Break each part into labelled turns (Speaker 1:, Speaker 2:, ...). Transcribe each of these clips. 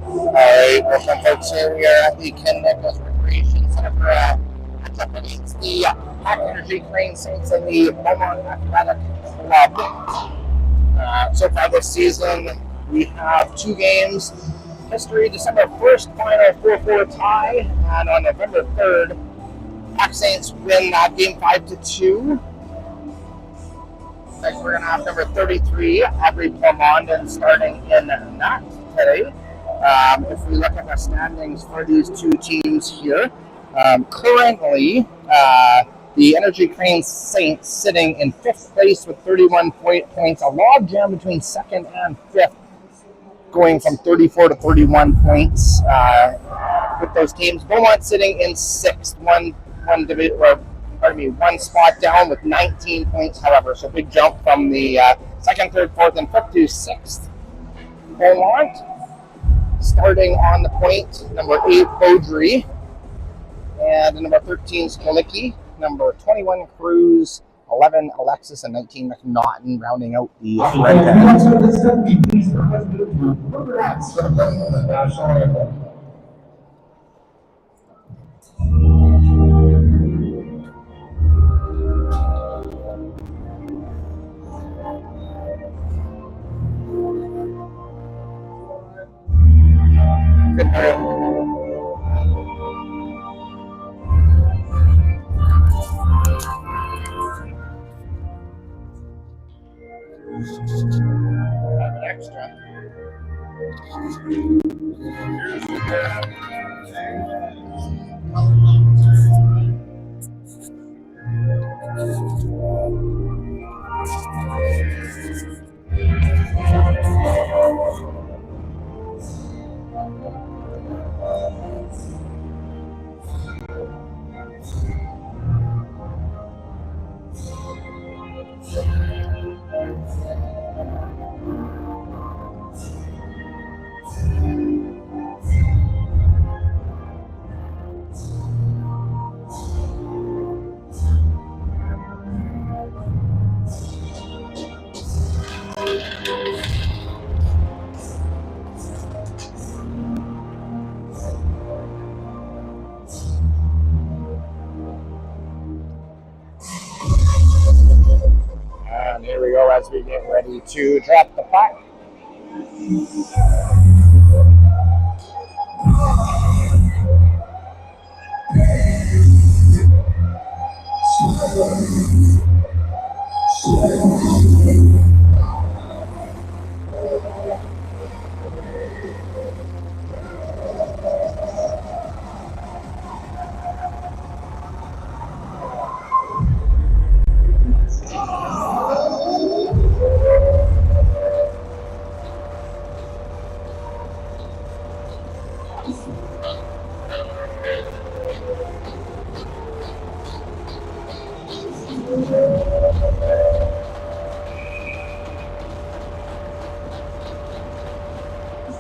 Speaker 1: Alright, welcome folks. Here we are at the Ken Nicholas Recreation Center for matchup against the PAC U16AA Saints and the Beaumont Athletic Club. So far this season, we have two games. History, December 1st, final 4-4 tie, and on November 3rd, PAC Saints win that game 5-2. Next, we're going to have number 33, Aubrey Beaumont, starting in that today. If we look at the standings for these two teams here, currently the Energy Crane Saints sitting in 5th place with 31 points, a log jam between 2nd and 5th, going from 34 to 31 points with those teams. Beaumont sitting in 6th, one spot down with 19 points, however, so big jump from the 2nd, 3rd, 4th, and 5th to 6th. Beaumont starting on the point, number 8, Beaudry, and number 13, Skolicki, number 21, Cruz, 11, Alexis, and 19, McNaughton, rounding out the red tent. Good move. Have an extra. And here we go as we get ready to drop the puck.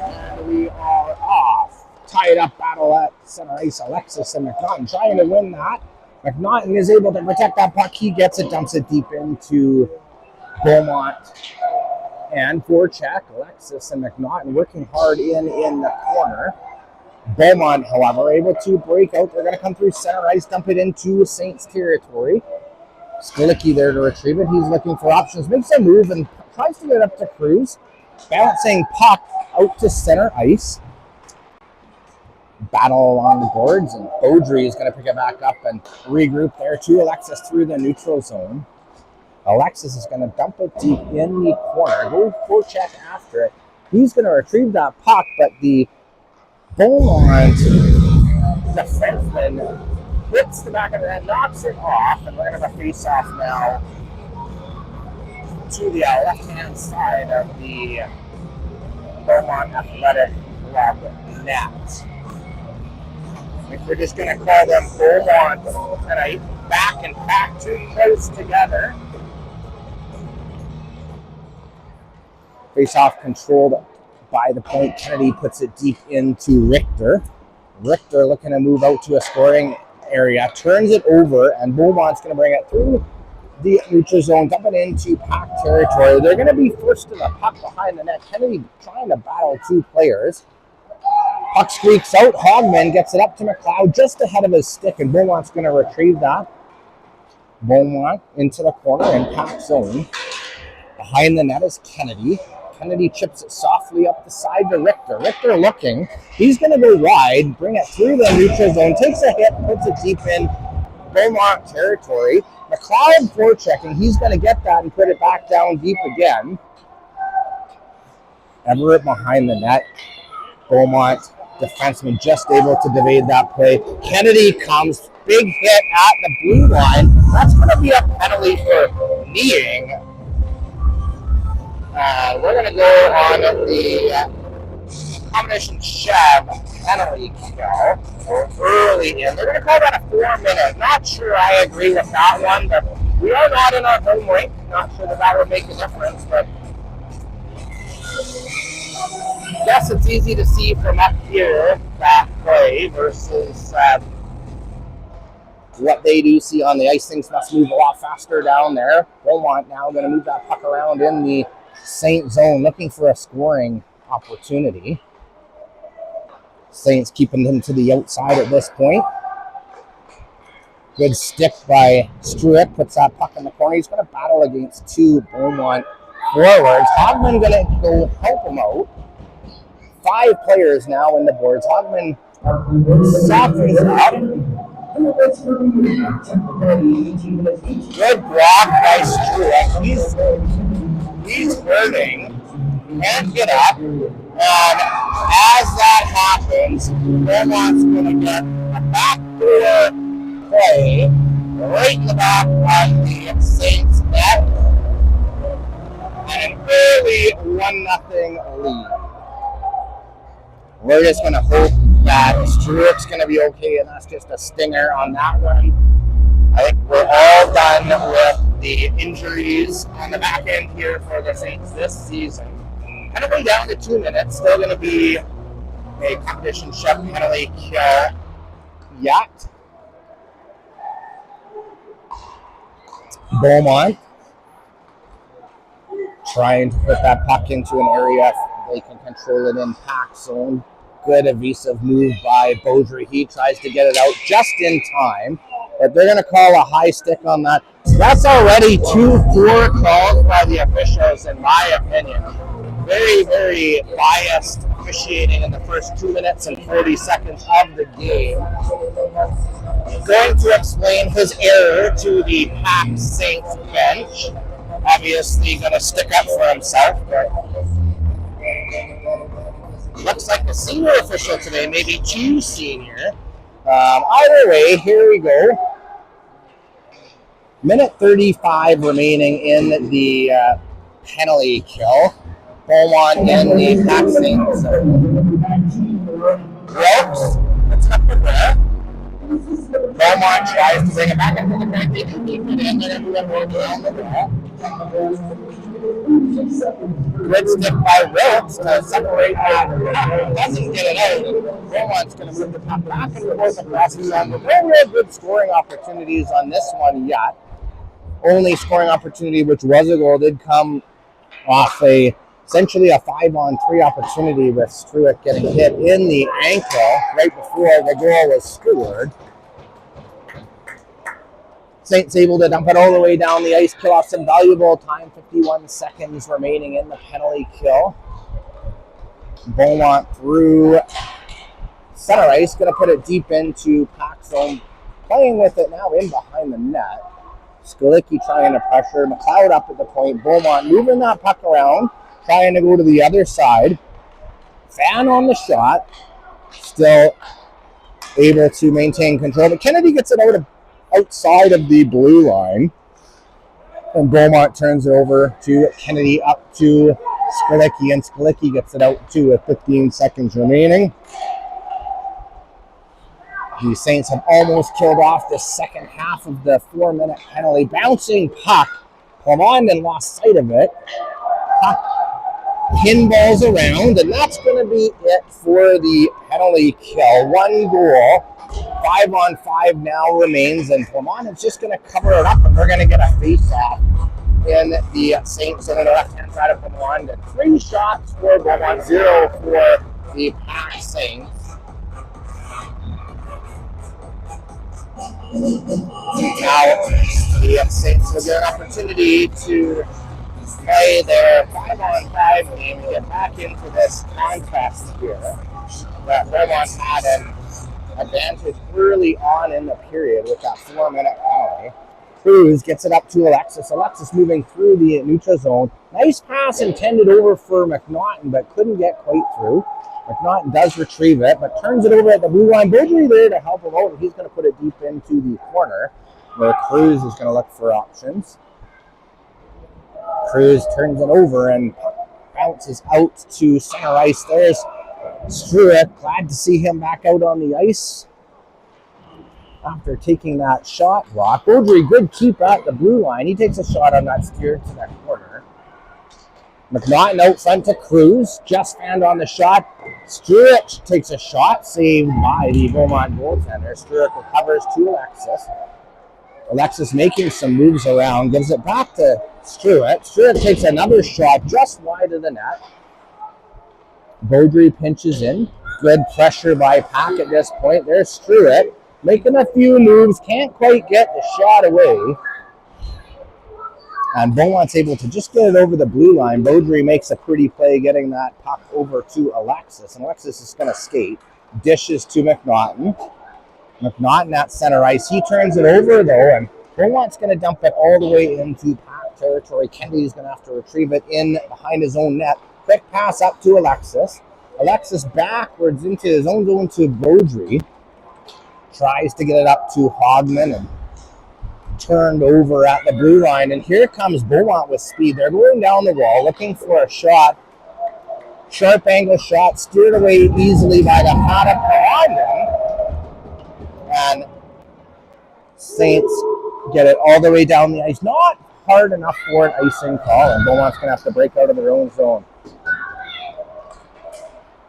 Speaker 1: And we are off. Tied up battle at center ice. Alexis and McNaughton trying to win that. McNaughton is able to protect that puck. He gets it, dumps it deep into Beaumont. And forecheck, Alexis and McNaughton working hard in the corner. Beaumont, however, able to break out. They're going to come through center ice, dump it into Saints territory. Skolicki there to retrieve it. He's looking for options, makes a move and tries to get up to Cruz. Balancing puck out to center ice. Battle along the boards, and Beaudry is going to pick it back up and regroup there to Alexis through the neutral zone. Alexis is going to dump it deep in the corner. Go forecheck after it. He's going to retrieve that puck, but the Beaumont defenseman hits the back of the net, knocks it off, and we're going to have a face-off now to the left-hand side of the Beaumont Athletic Club net. I think we're just going to call them Beaumont tonight. Back and PAC too close together. Face-off controlled by the point. Kennedy puts it deep into Richter. Richter looking to move out to a scoring area, turns it over, and Beaumont's going to bring it through the neutral zone, dump it into PAC territory. They're going to be forced to the puck behind the net. Kennedy trying to battle two players. Puck squeaks out. Hogman gets it up to McLeod just ahead of his stick, and Beaumont's going to retrieve that. Beaumont into the corner in PAC zone. Behind the net is Kennedy. Kennedy chips it softly up the side to Richter. Richter looking. He's going to go wide, bring it through the neutral zone, takes a hit, puts it deep in Beaumont territory. McLeod forechecking. He's going to get that and put it back down deep again. Everett behind the net. Beaumont defenseman just able to evade that play. Kennedy comes, big hit at the blue line. That's going to be a penalty for kneeing. We're going to go on the combination shove penalty kill early in. They're going to call that a 4-minute. Not sure I agree with that one, but we are not in our home rink. Not sure that would make a difference, but I guess it's easy to see from up here that play versus what they do see on the ice. Things must move a lot faster down there. Beaumont now going to move that puck around in the Saint zone, looking for a scoring opportunity. Saints keeping them to the outside at this point. Good stick by Struick, puts that puck in the corner. He's going to battle against two Beaumont forwards. Hogman going to go help him out. 5 players now in the boards. Hogman softens up. Good block by Struick. He's hurting, can't get up, and as that happens, Beaumont's going to get a backdoor play right in the back on the Saints net, and an early 1-0 lead. We're just going to hope that Struick's going to be okay, and that's just a stinger on that one. I think we're all done with the injuries on the back end here for the Saints this season. Kind of went down to 2 minutes. Still going to be a competition shove penalty kill yet. Beaumont trying to put that puck into an area they can control it in PAC zone. Good evasive move by Beaudry. He tries to get it out just in time. But they're going to call a high stick on that. That's already 2 poor calls by the officials, in my opinion. Very, very biased officiating in the first 2 minutes and 40 seconds of the game. Going to explain his error to the PAC Saints bench. Obviously going to stick up for himself, but looks like the senior official today, maybe too senior. Either way, here we go. Minute 35 remaining in the penalty kill. Beaumont in the PAC Saints. Ropes. That's up there. Beaumont tries to bring it back into the ground. They can keep it in. They're going to move it around the net. Good stick by Ropes to separate that. Doesn't get it out. Beaumont's going to move the puck back and forth across the zone. But no real good scoring opportunities on this one yet. Only scoring opportunity, which was a goal, did come off essentially a 5-on-3 opportunity with Struick getting hit in the ankle right before the goal was scored. Saints able to dump it all the way down the ice, kill off some valuable time, 51 seconds remaining in the penalty kill. Beaumont through center ice, going to put it deep into PAC zone, playing with it now in behind the net. Skalicki trying to pressure, McLeod up at the point, Beaumont moving that puck around, trying to go to the other side. Fan on the shot, still able to maintain control, but Kennedy gets it outside of the blue line, and Beaumont turns it over to Kennedy up to Skalicki, and Skalicki gets it out too with 15 seconds remaining. The Saints have almost killed off the second half of the 4-minute penalty. Bouncing puck. Clement lost sight of it. Puck pinballs around, and that's going to be it for the penalty kill. 1 goal. 5-on-5 now remains, and Clement is just going to cover it up, and we're going to get a face-off in the Saints on the left-hand side of Beaumont. 3 shots for Beaumont, 0 for the PAC Saints. Now, the Saints will get an opportunity to play their 5-on-5 game and get back into this contest here. That Beaumont had an advantage early on in the period with that 4-minute penalty. Cruz gets it up to Alexis. Alexis moving through the neutral zone. Nice pass intended over for McNaughton, but couldn't get quite through. McNaughton does retrieve it, but turns it over at the blue line. Beaudry there to help him out. He's going to put it deep into the corner, where Cruz is going to look for options. Cruz turns it over and bounces out to center ice. There's Struick. Glad to see him back out on the ice after taking that shot block. Beaudry, good keep at the blue line. He takes a shot on that steer to that corner. McNaughton out front to Cruz. Just hand on the shot. Struick takes a shot, saved by the Beaumont goaltender. Struick recovers to Alexis. Alexis making some moves around, gives it back to Struick. Struick takes another shot just wide of the net. Beaudry pinches in. Good pressure by PAC at this point. There's Struick making a few moves, can't quite get the shot away. And Beaumont's able to just get it over the blue line. Beaudry makes a pretty play getting that puck over to Alexis. And Alexis is going to skate. Dishes to McNaughton. McNaughton at center ice. He turns it over, though, and Beaumont's going to dump it all the way into PAC territory. Kennedy's going to have to retrieve it in behind his own net. Quick pass up to Alexis. Alexis backwards into his own zone to Beaudry. Tries to get it up to Hogman and turned over at the blue line. And here comes Beaumont with speed. They're going down the wall, looking for a shot. Sharp angle shot, steered away easily by the Hada Condon. And Saints get it all the way down the ice. Not hard enough for an icing call, and Beaumont's going to have to break out of their own zone.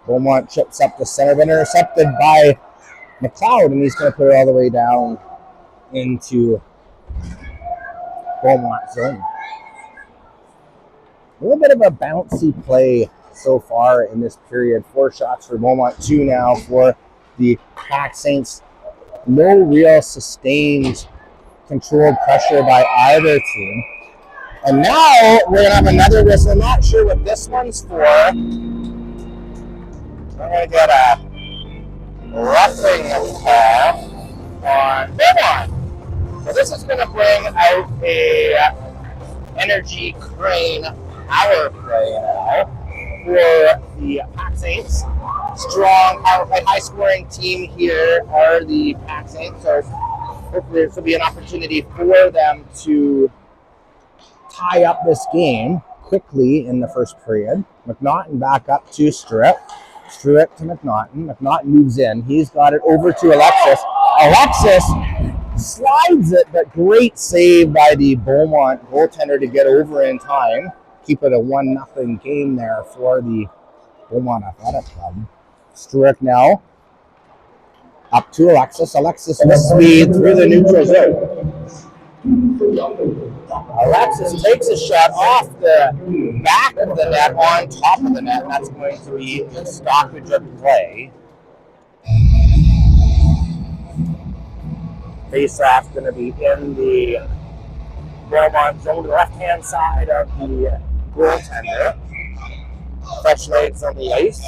Speaker 1: Beaumont chips up the center, but intercepted by McLeod, and he's going to put it all the way down into Beaumont zone. A little bit of a bouncy play so far in this period. 4 shots for Beaumont, 2 now for the PAC Saints. No real sustained controlled pressure by either team. And now we're going to have another whistle. I'm not sure what this one's for. We're going to get a roughing call on Beaumont. So this is going to bring out a energy crane power play now for the PAC Saints. Strong power play, high scoring team here are the PAC Saints. So hopefully this will be an opportunity for them to tie up this game quickly in the first period. McNaughton back up to Struick. Struick to McNaughton. McNaughton moves in. He's got it over to Alexis. Alexis slides it, but great save by the Beaumont goaltender to get over in time. Keep it a 1-0 game there for the Beaumont Athletic Club. Struick now up to Alexis. Alexis with speed through the neutral zone. Alexis takes a shot off the back of the net on top of the net. That's going to be a stoppage of play. Face-off going to be in the Beaumont zone, the left-hand side of the goaltender. Fresh legs on the ice.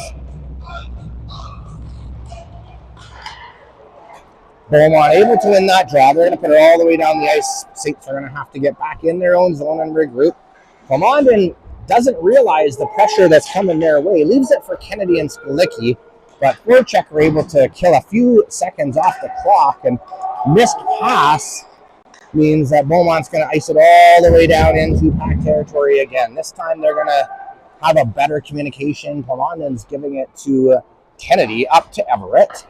Speaker 1: Beaumont able to win that draw. They're going to put it all the way down the ice. Saints are going to have to get back in their own zone and regroup. Comandon doesn't realize the pressure that's coming their way. Leaves it for Kennedy and Skolicki, but Voracek are able to kill a few seconds off the clock, and missed pass means that Beaumont's going to ice it all the way down into PAC territory again. This time they're going to have a better communication. Comandon's giving it to Kennedy, up to Everett.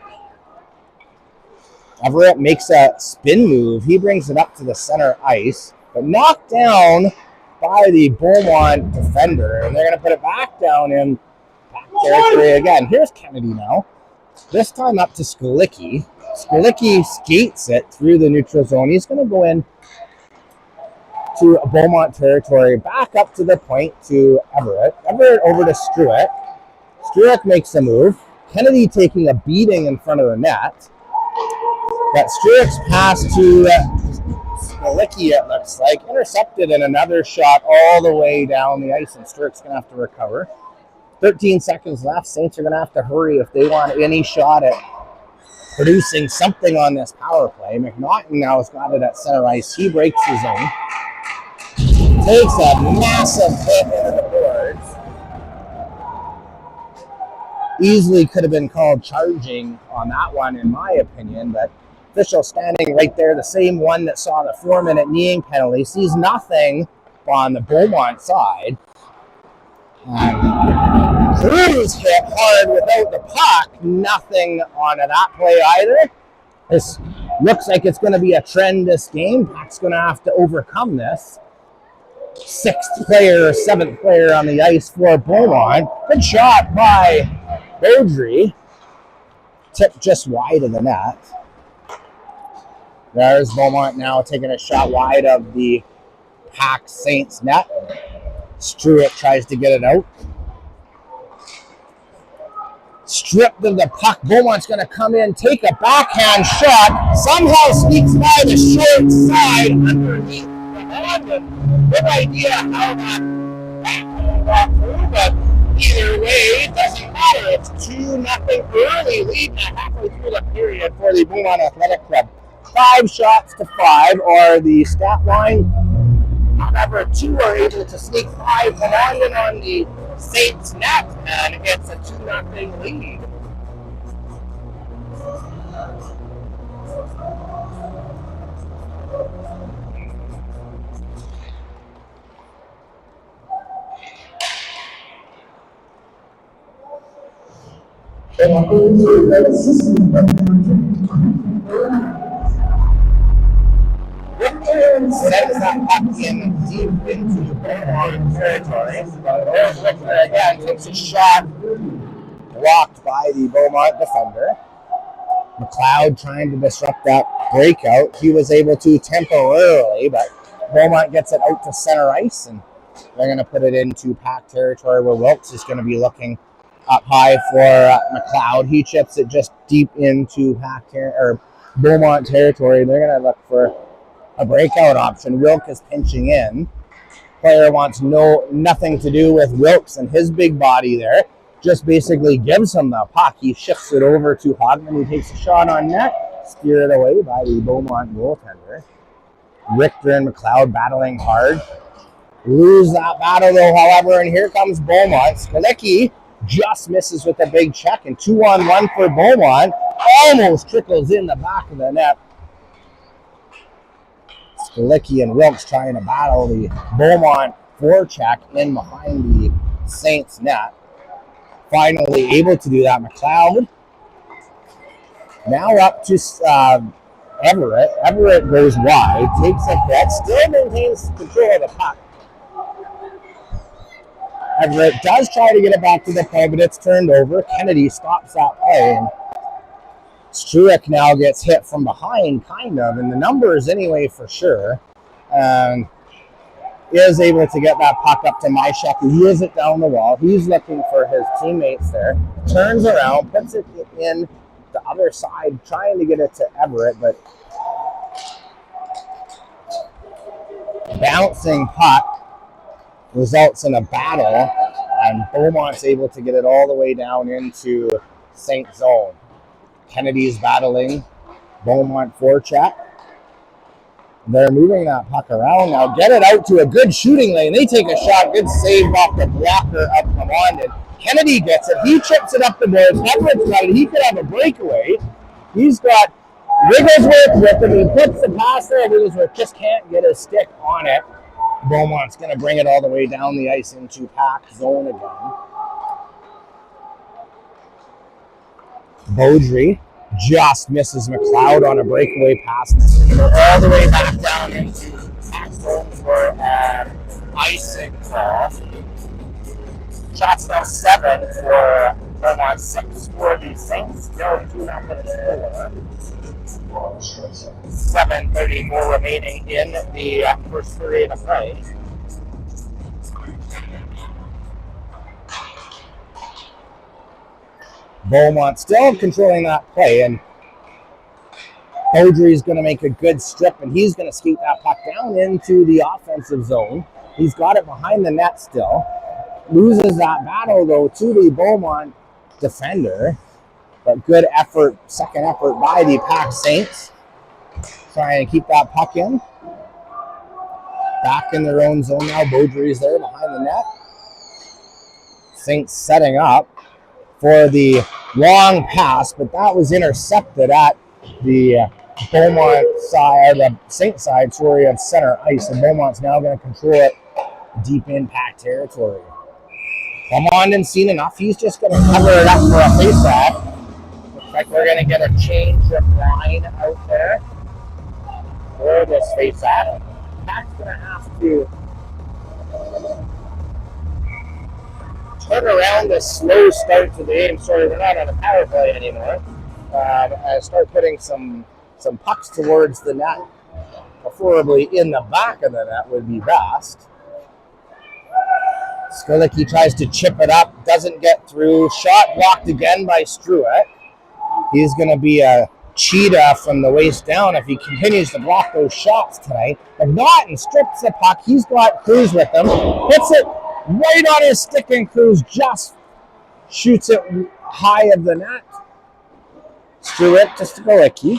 Speaker 1: Everett makes a spin move. He brings it up to the center ice, but knocked down by the Beaumont defender. And they're going to put it back down in PAC territory again. Here's Kennedy now. This time up to Skolicki. Skolicki skates it through the neutral zone. He's going to go in to Beaumont territory, back up to the point to Everett. Everett over to Struick. Struick makes a move. Kennedy taking a beating in front of the net. Got Stewart's pass to Skalicki, it looks like. Intercepted in another shot all the way down the ice, and Stewart's going to have to recover. 13 seconds left. Saints are going to have to hurry if they want any shot at producing something on this power play. McNaughton now has got it at center ice. He breaks his own. Takes a massive hit into the boards. Easily could have been called charging on that one, in my opinion, but official standing right there, the same one that saw the 4-minute kneeing penalty, sees nothing on the Beaumont side. Cruz hit hard without the puck. Nothing on that play either. This looks like it's going to be a trend this game. PAC's going to have to overcome this. 6th player or 7th player on the ice for Beaumont. Good shot by Beaudry. Tipped just wide of the net. There's Beaumont now taking a shot wide of the PAC Saints net. Stewart tries to get it out. Stripped of the puck. Beaumont's going to come in, take a backhand shot. Somehow sneaks by the short side underneath the hand. Good idea how that got through, but either way, it doesn't matter. It's 2-0 early lead halfway through the period for the Beaumont Athletic Club. 5 shots to 5 are the stat line. However, 2 are able to sneak 5 landing on the Saints net, and it's a 2-0 lead. Sends that puck in deep into Beaumont territory. There's Richter again, takes a shot, blocked by the Beaumont defender. McLeod trying to disrupt that breakout. He was able to temporarily, but Beaumont gets it out to center ice, and they're going to put it into PAC territory where Wilkes is going to be looking up high for McLeod. He chips it just deep into Beaumont territory. They're going to look for a breakout option. Wilkes is pinching in. Player wants nothing to do with Wilkes and his big body there. Just basically gives him the puck. He shifts it over to Hogman, who takes a shot on net. Steered away by the Beaumont goaltender. Richter and McLeod battling hard. Lose that battle though, however, and here comes Beaumont. Skalicki just misses with a big check, and 2-on-1 for Beaumont. Almost trickles in the back of the net. Skalicki and Wilkes trying to battle the Beaumont forecheck in behind the Saints net. Finally able to do that. McLeod now up to Everett. Everett goes wide, takes a hit, still maintains control of the puck. Everett does try to get it back to the play, but it's turned over. Kennedy stops that play, and Struick now gets hit from behind, kind of, in the numbers anyway, for sure. And is able to get that puck up to Myshek, who heels it down the wall. He's looking for his teammates there. Turns around, puts it in the other side, trying to get it to Everett, but bouncing puck results in a battle, and Beaumont's able to get it all the way down into Saint zone. Kennedy's battling Beaumont forecheck. They're moving that puck around now. Get it out to a good shooting lane. They take a shot. Good save off the blocker up Lamondon. Kennedy gets it. He chips it up the boards. Everett's got it. He could have a breakaway. He's got Wigglesworth with him. He puts the pass there. Wigglesworth just can't get his stick on it. Beaumont's going to bring it all the way down the ice into PAC zone again. Beaudry just misses McLeod on a breakaway pass. All the way back down into PAC zone for icing call. Shots now 7 for Beaumont, 6 for the Saints. Still 2-0 score. 7:30 more remaining in the first period of play. Beaumont still controlling that play, and Beaudry's going to make a good strip, and he's going to skate that puck down into the offensive zone. He's got it behind the net still. Loses that battle, though, to the Beaumont defender. But good effort, second effort by the PAC Saints. Trying to keep that puck in. Back in their own zone now. Beaudry's there behind the net. Saints setting up for the long pass, but that was intercepted at the Beaumont side, the Saint side, sorry, of center ice. And Beaumont's now going to control it deep in PAC territory. Beaumont didn't see enough. He's just going to cover it up for a faceoff. Looks like we're going to get a change of line out there for this faceoff. PAC's going to have to turn around this slow start to the game. Sorry, we're not on a power play anymore. Start putting some pucks towards the net, preferably in the back of the net would be best. Skolicki tries to chip it up, doesn't get through. Shot blocked again by Struick. He's going to be a cheetah from the waist down if he continues to block those shots tonight. McNaughton strips the puck. He's got Cruz with him. Hits it right on his stick, and Cruz just shoots it high of the net. Struick to Skolicki.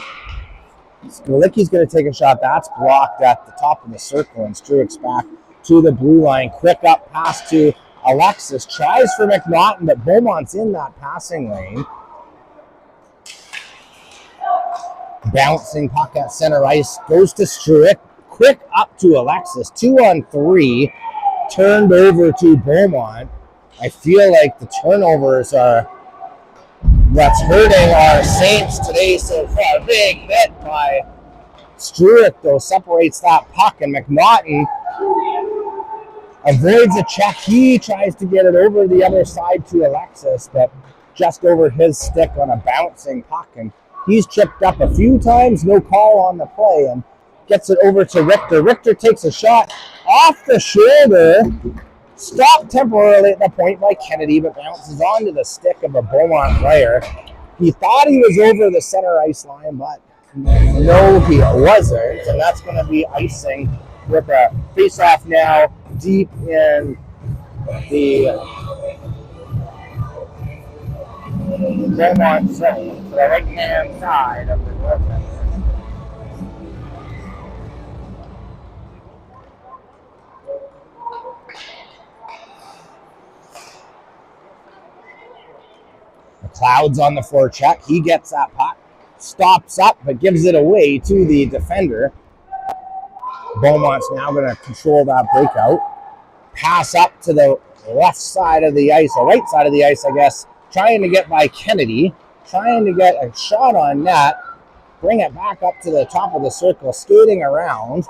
Speaker 1: Skolicki's going to take a shot. That's blocked at the top of the circle, and Struick's back to the blue line. Quick up pass to Alexis. Tries for McNaughton, but Beaumont's in that passing lane. Bouncing puck at center ice. Goes to Struick. Quick up to Alexis. 2-on-3. Turned over to Beaumont. I feel like the turnovers are what's hurting our Saints today so far. Big hit by Struick, though, separates that puck, and McNaughton avoids a check. He tries to get it over the other side to Alexis, but just over his stick on a bouncing puck, and he's tripped up a few times. No call on the play, and gets it over to Richter. Richter takes a shot off the shoulder. Stopped temporarily at the point by Kennedy, but bounces onto the stick of a Beaumont player. He thought he was over the center ice line, but no, he wasn't. And that's going to be icing with a face-off now deep in the Beaumont zone to the right-hand side of the goaltender. Clouds on the forecheck. He gets that puck, stops up, but gives it away to the defender. Beaumont's now going to control that breakout. Pass up to the left side of the ice, or right side of the ice, I guess. Trying to get by Kennedy. Trying to get a shot on net. Bring it back up to the top of the circle. Skating around.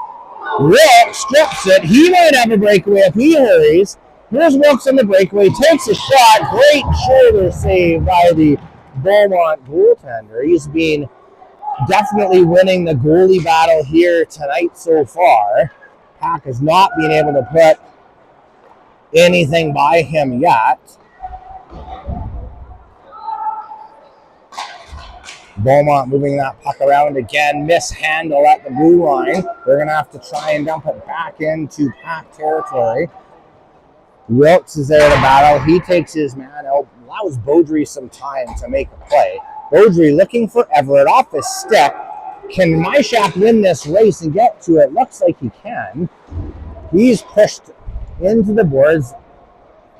Speaker 1: Wilkes strips it. He might have a breakaway if he hurries. Here's Wilkes on the breakaway, takes a shot. Great shoulder save by the Beaumont goaltender. He's been definitely winning the goalie battle here tonight so far. PAC has not been able to put anything by him yet. Beaumont moving that puck around again. Mishandle at the blue line. They're going to have to try and dump it back into PAC territory. Wilkes is there to battle. He takes his man out, allows Beaudry some time to make a play. Beaudry looking for Everett off his stick. Can Myshak win this race and get to it? Looks like he can. He's pushed into the boards.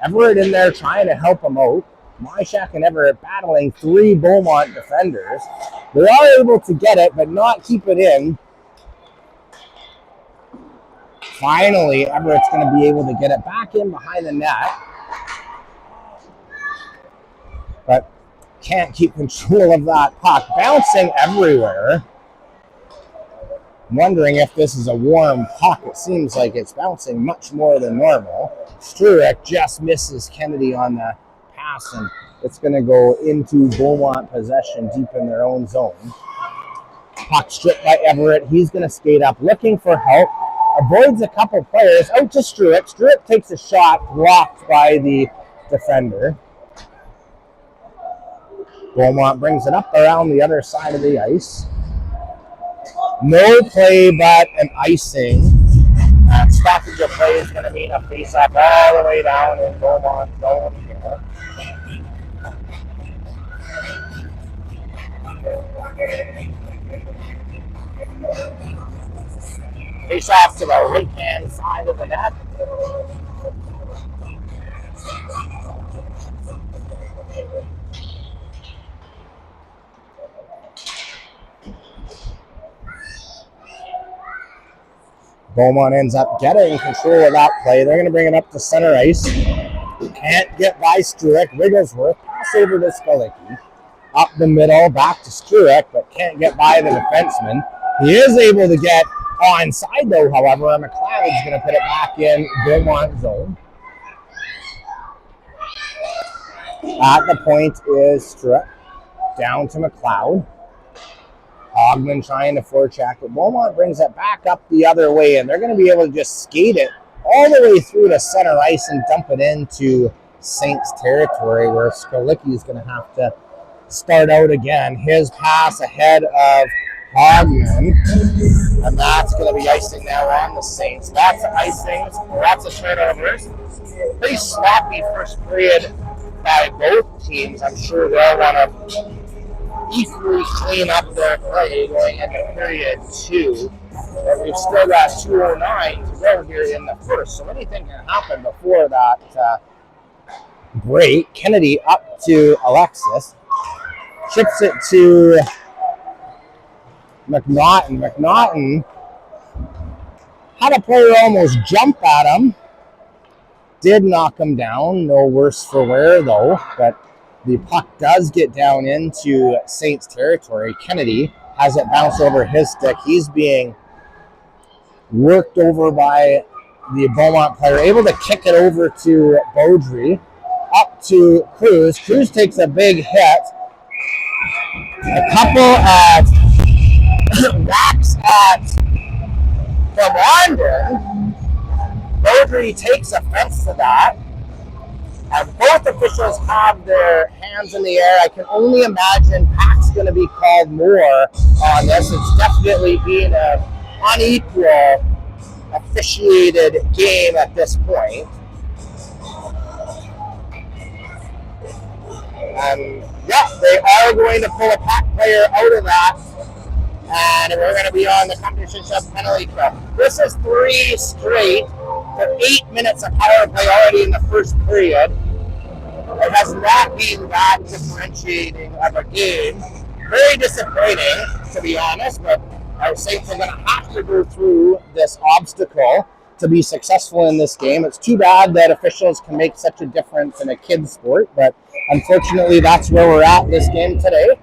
Speaker 1: Everett in there trying to help him out. Myshak and Everett battling three Beaumont defenders. They are able to get it, but not keep it in. Finally, Everett's going to be able to get it back in behind the net. But can't keep control of that puck. Bouncing everywhere. I'm wondering if this is a warm puck. It seems like it's bouncing much more than normal. Struick just misses Kennedy on the pass, and it's going to go into Beaumont possession deep in their own zone. Puck stripped by Everett. He's going to skate up, looking for help. Avoids a couple players, out to Struick. Struick takes a shot, blocked by the defender. Beaumont brings it up around the other side of the ice. No play but an icing. That stoppage of play is going to mean a face-off all the way down in Beaumont zone here. Face-off to the right-hand side of the net. Beaumont ends up getting control of that play. They're going to bring it up to center ice. Can't get by Struick. Wigglesworth, pass over to Skolicki. Up the middle, back to Struick, but can't get by the defenseman. He is able to get onside, though, however, and McLeod's going to put it back in Beaumont zone. At the point is Struick. Down to McLeod. Hogman trying to forecheck, but Beaumont brings it back up the other way, and they're going to be able to just skate it all the way through to center ice and dump it into Saints territory, where Skolicki is going to have to start out again. His pass ahead of Hogman, and that's going to be icing now on the Saints. Lots of icings, lots of turnovers. Pretty sloppy first period by both teams. I'm sure they'll want to equally clean up their play going into period 2. But we've still got 2:09 to go here in the first, so anything can happen before that break. Kennedy up to Alexis. Chips it to McNaughton. McNaughton had a player almost jump at him. Did knock him down. No worse for wear, though. But the puck does get down into Saints territory. Kennedy has it bounce over his stick. He's being worked over by the Beaumont player. Able to kick it over to Beaudry. Up to Cruz. Cruz takes a big hit. A couple of whacks at from London. Beaudry takes offense to that. And both officials have their hands in the air. I can only imagine PAC's going to be called more on this. It's definitely been an unequal officiated game at this point. And yeah, they are going to pull a PAC player out of that. And we're going to be on the competition shove penalty kill. This is 3 straight for 8 minutes of power play already in the first period. It has not been that differentiating of a game. Very disappointing, to be honest, but our Saints are going to have to go through this obstacle to be successful in this game. It's too bad that officials can make such a difference in a kid's sport, but unfortunately that's where we're at this game today.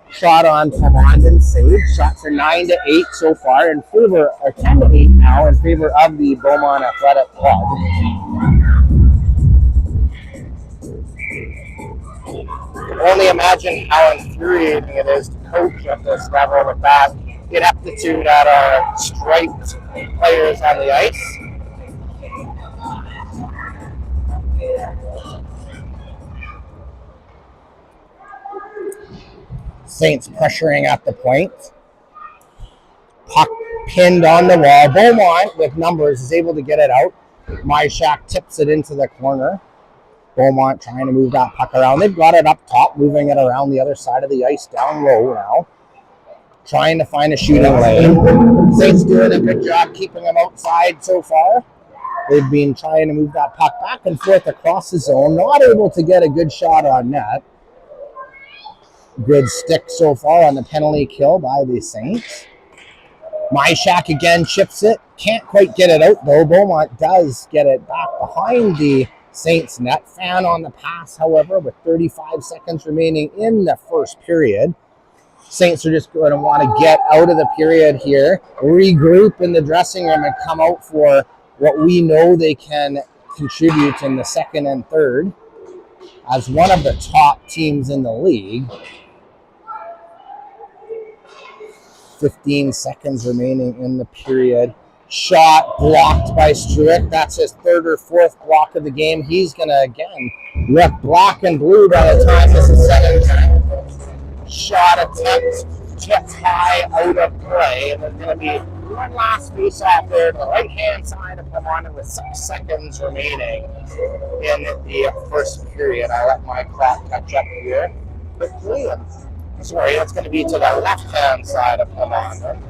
Speaker 1: Shot on from London saved. Shots are 9-8 so far in favor, or 10-8 now in favor of the Beaumont Athletic Club. Only imagine how infuriating it is to coach at this level with that ineptitude at our striped players on the ice. Saints pressuring at the point. Puck pinned on the wall. Beaumont, with numbers, is able to get it out. Myshak tips it into the corner. Beaumont trying to move that puck around. They've got it up top, moving it around the other side of the ice, down low now. Trying to find a shooting lane. Saints doing a good job keeping them outside so far. They've been trying to move that puck back and forth across the zone. Not able to get a good shot on net. Good stick so far on the penalty kill by the Saints. Myshak again chips it. Can't quite get it out, though. Beaumont does get it back behind the Saints net. Fan on the pass, however, with 35 seconds remaining in the first period. Saints are just going to want to get out of the period here, regroup in the dressing room, and come out for what we know they can contribute in the second and third as one of the top teams in the league. 15 seconds remaining in the period. Shot blocked by Struick. That's his third or fourth block of the game. He's going to, again, rep black and blue by the time this is set in time. Shot attempt chips high out of play, and there's going to be one last face-off there to the right-hand side of Beaumont with 6 seconds remaining in the first period. I let my clock catch up here quickly. Sorry, that's going to be to the left-hand side of Beaumont.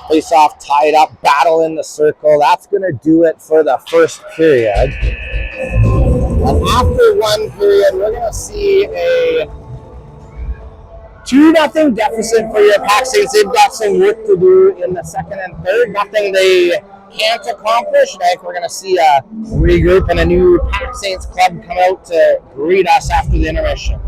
Speaker 1: Face-off tied up, battle in the circle. That's going to do it for the first period. And after one period, we're going to see a 2-0 deficit for your PAC Saints. They've got some work to do in the second and third. Nothing they can't accomplish. I think we're going to see a regroup and a new PAC Saints club come out to greet us after the intermission.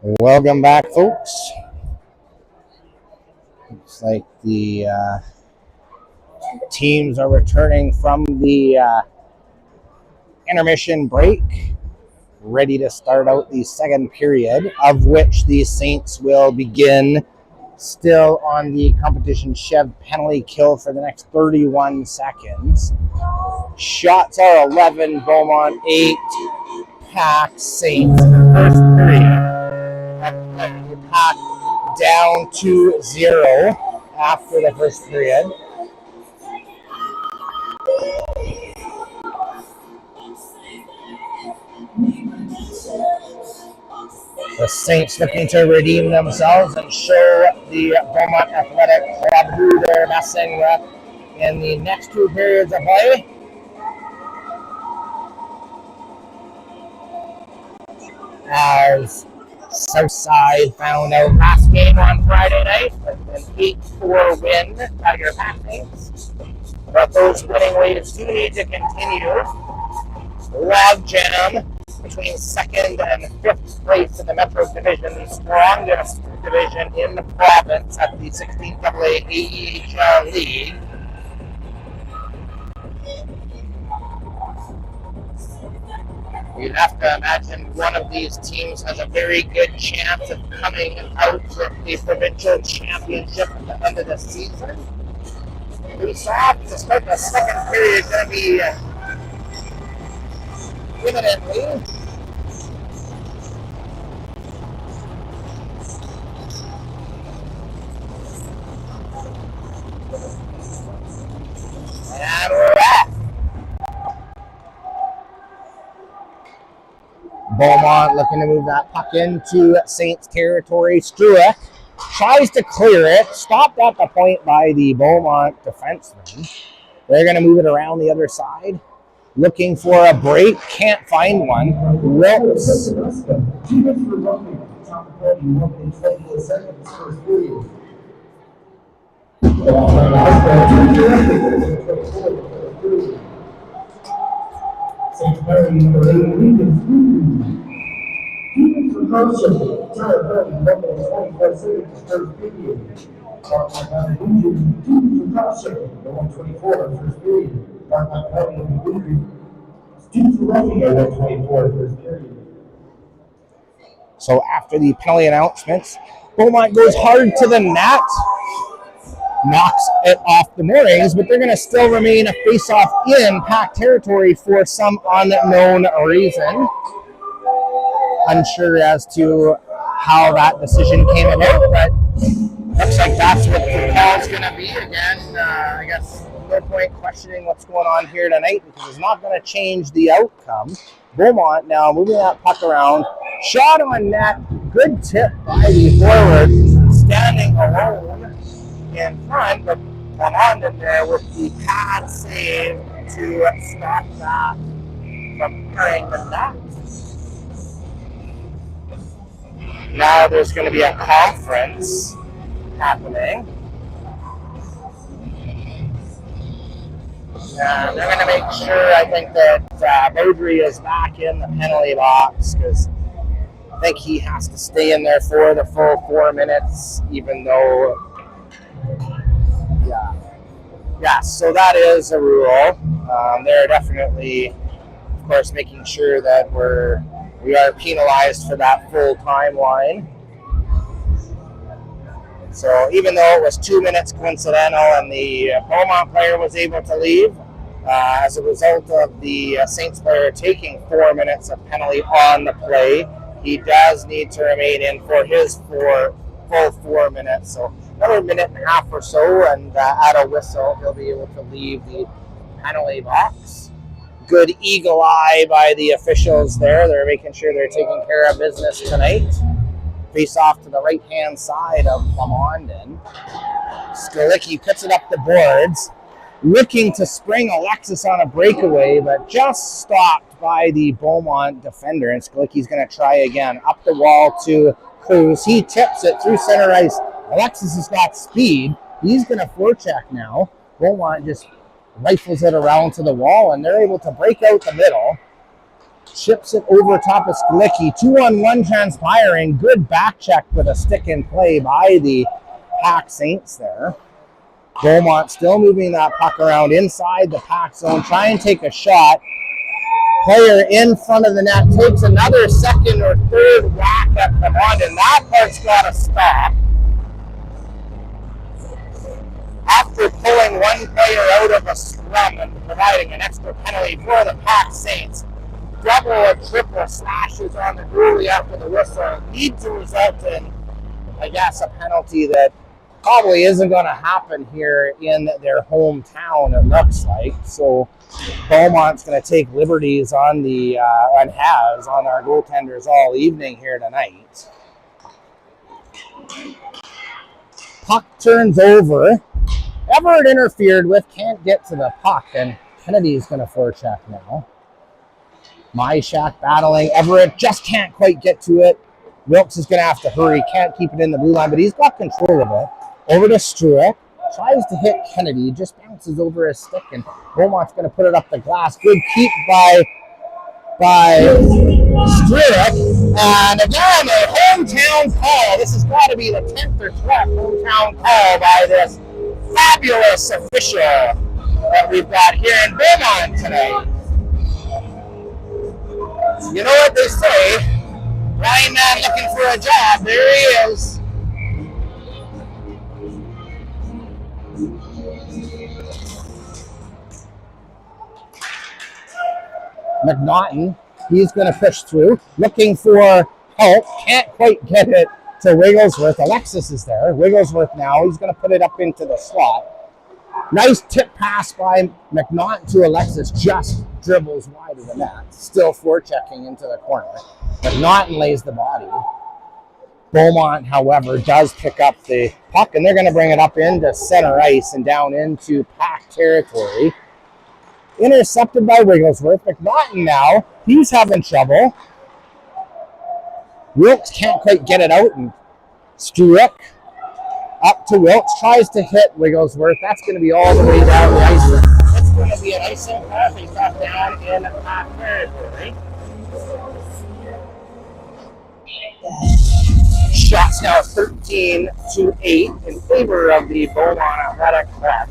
Speaker 1: Welcome back, folks. Looks like the teams are returning from the intermission break, ready to start out the second period, of which the Saints will begin still on the competition Chev penalty kill for the next 31 seconds. Shots are 11, Beaumont 8, PAC Saints in the first period. PAC down 2-0 after the first period. The Saints looking to redeem themselves and show the Beaumont Athletic Club who they're messing with in the next two periods of play. As Southside found out last game on Friday night with an 8-4 win by your PAC Saints. But those winning waves do need to continue. Log jam between second and fifth place in the Metro Division, the strongest division in the province at the 16AA AEHL League. You'd have to imagine one of these teams has a very good chance of coming out with the provincial championship at the end of the season. Face-off to start the second period is going to be imminently. And we're back. Beaumont looking to move that puck into Saints territory. Struick tries to clear it. Stopped at the point by the Beaumont defenseman. They're going to move it around the other side. Looking for a break. Can't find one. Wilkes. So after the penalty announcements, Beaumont goes hard to the net, knocks it off the moorings, but they're going to still remain a face-off in PAC territory for some unknown reason. Unsure as to how that decision came about, but looks like that's what the call's going to be. Again, I guess no point questioning what's going on here tonight because it's not going to change the outcome. Beaumont now moving that puck around. Shot on net. Good tip by the forward. Standing alone in front, but Beaumont in there with the pad save to stop that from carrying the net. Now there's going to be a conference happening. And they're going to make sure, I think, that Baudry is back in the penalty box because I think he has to stay in there for the full 4 minutes, even though, so that is a rule. They're definitely, of course, making sure that we are penalized for that full timeline. So even though it was 2 minutes coincidental and the Beaumont player was able to leave, as a result of the Saints player taking 4 minutes of penalty on the play, he does need to remain in for his full 4 minutes. So another minute and a half or so, and at a whistle, he'll be able to leave the penalty box. Good eagle eye by the officials there. They're making sure they're taking care of business tonight. Face off to the right-hand side of Plamondon. Skalicki puts it up the boards, looking to spring Alexis on a breakaway, but just stopped by the Beaumont defender, and Skalicki's going to try again. Up the wall to Cruz. He tips it through center ice. Alexis has got speed. He's going to forecheck now. Beaumont just rifles it around to the wall, and they're able to break out the middle. Chips it over top of Skalicki. 2-on-1 transpiring. Good back check with a stick in play by the PAC Saints there. Beaumont still moving that puck around inside the PAC zone. Try and take a shot. Player in front of the net takes another second or third whack at the bond, and that part's got to stop. After pulling one player out of a scrum and providing an extra penalty for the PAC Saints, double or triple slashes on the goalie after the whistle need to result in, I guess, a penalty that probably isn't going to happen here in their hometown, it looks like. So Beaumont's going to take liberties on the and has on our goaltenders all evening here tonight. Puck turns over. Everett interfered with, can't get to the puck, and Kennedy's going to forecheck now. Myshak battling. Everett just can't quite get to it. Wilkes is going to have to hurry. Can't keep it in the blue line, but he's got control of it. Over to Struick. Tries to hit Kennedy. Just bounces over his stick, and Beaumont's going to put it up the glass. Good keep by Struick. And again, a hometown call. This has got to be the 10th or 12th hometown call by this fabulous official that we've got here in Beaumont tonight. You know what they say, blind man looking for a job. There he is. McNaughton, he's going to push through, looking for help, can't quite get it to Wigglesworth. Alexis is there. Wigglesworth now, he's going to put it up into the slot. Nice tip pass by McNaughton to Alexis, just dribbles wide of the net. Still forechecking into the corner. McNaughton lays the body. Beaumont, however, does pick up the puck, and they're going to bring it up into center ice and down into PAC territory. Intercepted by Wigglesworth. McNaughton now, he's having trouble. Wilkes can't quite get it out, and Struick up to Wilkes, tries to hit Wigglesworth. That's going to be all the way down the ice. It's going to be an icing pass. He's got down in PAC territory. Shots now 13-8 in favor of the Beaumont Athletic Club.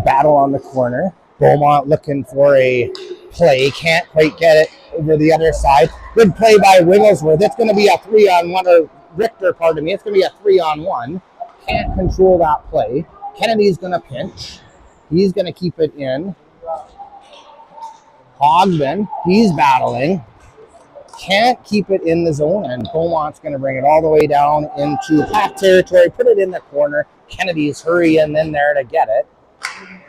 Speaker 1: Battle on the corner. Beaumont looking for a play. Can't quite get it over the other side. Good play by Wigglesworth. It's going to be a 3-on-1, or Richter, pardon me. It's going to be a 3-on-1. Can't control that play. Kennedy's going to pinch. He's going to keep it in. Hogman, he's battling. Can't keep it in the zone, and Beaumont's going to bring it all the way down into PAC territory, put it in the corner. Kennedy's hurrying in there to get it.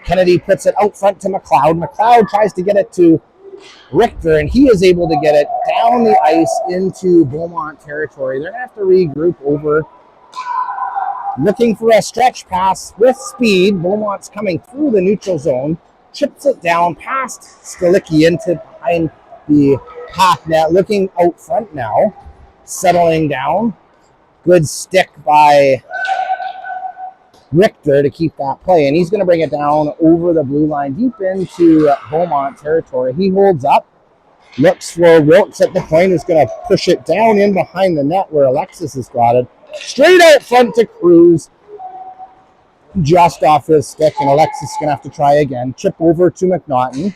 Speaker 1: Kennedy puts it out front to McLeod. McLeod tries to get it to Richter, and he is able to get it down the ice into Beaumont territory. They're going to have to regroup over. Looking for a stretch pass with speed. Beaumont's coming through the neutral zone. Chips it down past Skalicki into behind the PAC net. Looking out front now. Settling down. Good stick by Richter to keep that play, and he's going to bring it down over the blue line deep into Beaumont territory. He holds up, looks for Wilkes at the point, is going to push it down in behind the net where Alexis has got it. Straight out front to Cruz, just off his stick, and Alexis is going to have to try again. Chip over to McNaughton.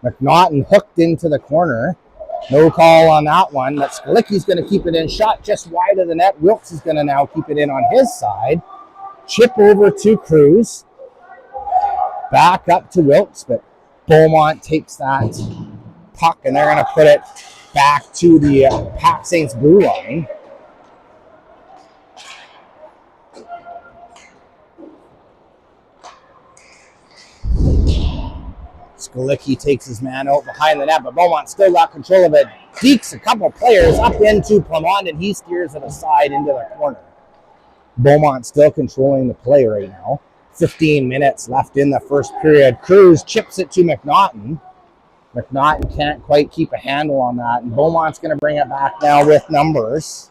Speaker 1: McNaughton hooked into the corner. No call on that one, but Skalicki's going to keep it in. Shot just wide of the net. Wilkes is going to now keep it in on his side. Chip over to Cruz. Back up to Wilkes, but Beaumont takes that puck, and they're going to put it back to the PAC Saints blue line. Skalicki takes his man out behind the net, but Beaumont still got control of it. Dekes a couple players up into Plumond, and he steers it aside into the corner. Beaumont still controlling the play right now. 15 minutes left in the first period. Cruz chips it to McNaughton. McNaughton can't quite keep a handle on that, and Beaumont's going to bring it back now with numbers.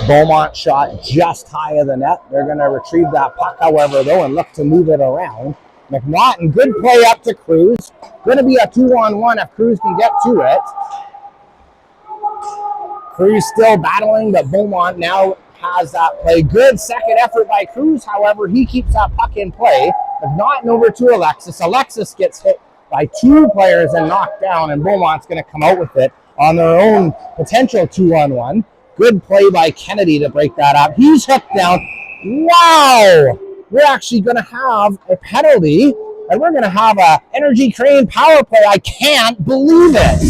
Speaker 1: Beaumont shot just high of the net. They're going to retrieve that puck, however, though, and look to move it around. McNaughton, good play up to Cruz. Going to be a 2-on-1 if Cruz can get to it. Cruz still battling, but Beaumont now has that play. Good second effort by Cruz, however, he keeps that puck in play. McNaughton over to Alexis. Alexis gets hit by two players and knocked down, and Beaumont's going to come out with it on their own potential 2-on-1. Good play by Kennedy to break that up. He's hooked down. Wow! We're actually going to have a penalty, and we're going to have a Energy Crane power play. I can't believe it.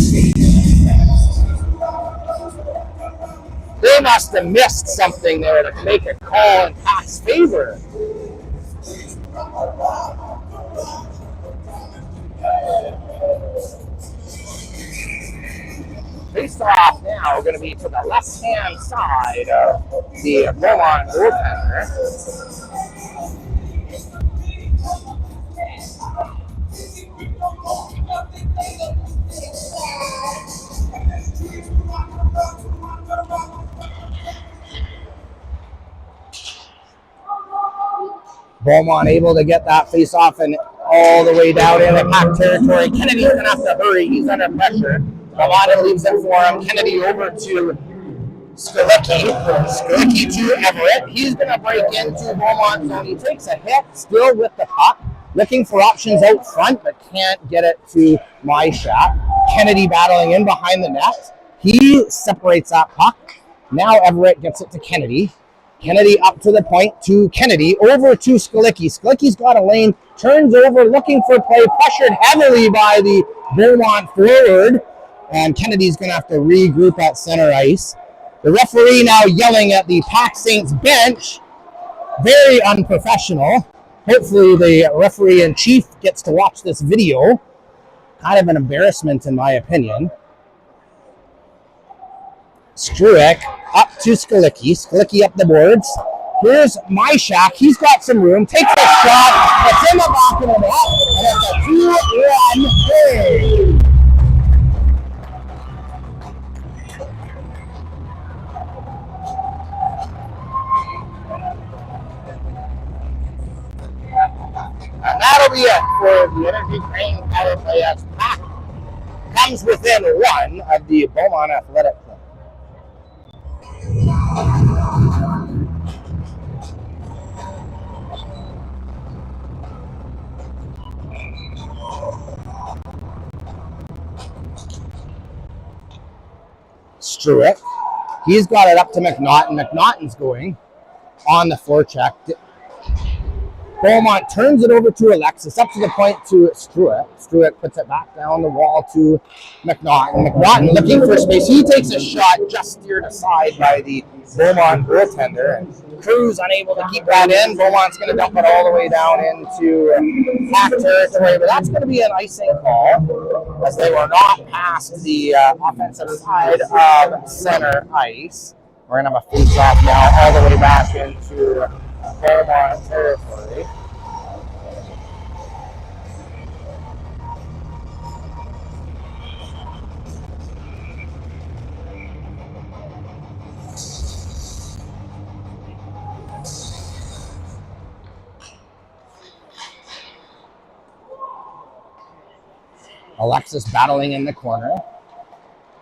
Speaker 1: They must have missed something there to make a call in PAC's favor. Face-off now going to be to the left-hand side of the Beaumont goaltender. Beaumont able to get that face-off and all the way down into PAC territory. Kennedy's going to have to hurry. He's under pressure. Beaumont leaves it for him. Kennedy over to Skolicki. Skolicki to Everett. He's going to break into Beaumont zone. He takes a hit, still with the puck. Looking for options out front, but can't get it to Myshak. Kennedy battling in behind the net. He separates that puck. Now Everett gets it to Kennedy. Kennedy up to the point to Kennedy, over to Skolicki. Skolicki's got a lane, turns over, looking for play, pressured heavily by the Beaumont forward, and Kennedy's going to have to regroup at center ice. The referee now yelling at the PAC Saints bench. Very unprofessional. Hopefully the referee-in-chief gets to watch this video. Kind of an embarrassment in my opinion. Struick up to Skolicki. Skolicki up the boards. Here's Myshak. He's got some room. Takes a shot. It's in the back of the net. And it's a 2-1 game. And that'll be it for the Energy Crane power play as PAC comes within one of the Beaumont Athletic Club. Struick. He's got it up to McNaughton. McNaughton's going on the forecheck. Beaumont turns it over to Alexis, up to the point to Struick. Struick puts it back down the wall to McNaughton. McNaughton looking for space. He takes a shot just steered aside by the Beaumont goaltender. And Cruz unable to keep that in. Beaumont's going to dump it all the way down into PAC territory. But that's going to be an icing call, as they were not past the offensive side of center ice. We're going to have a face-off now all the way back into Beaumont territory. Alexis battling in the corner.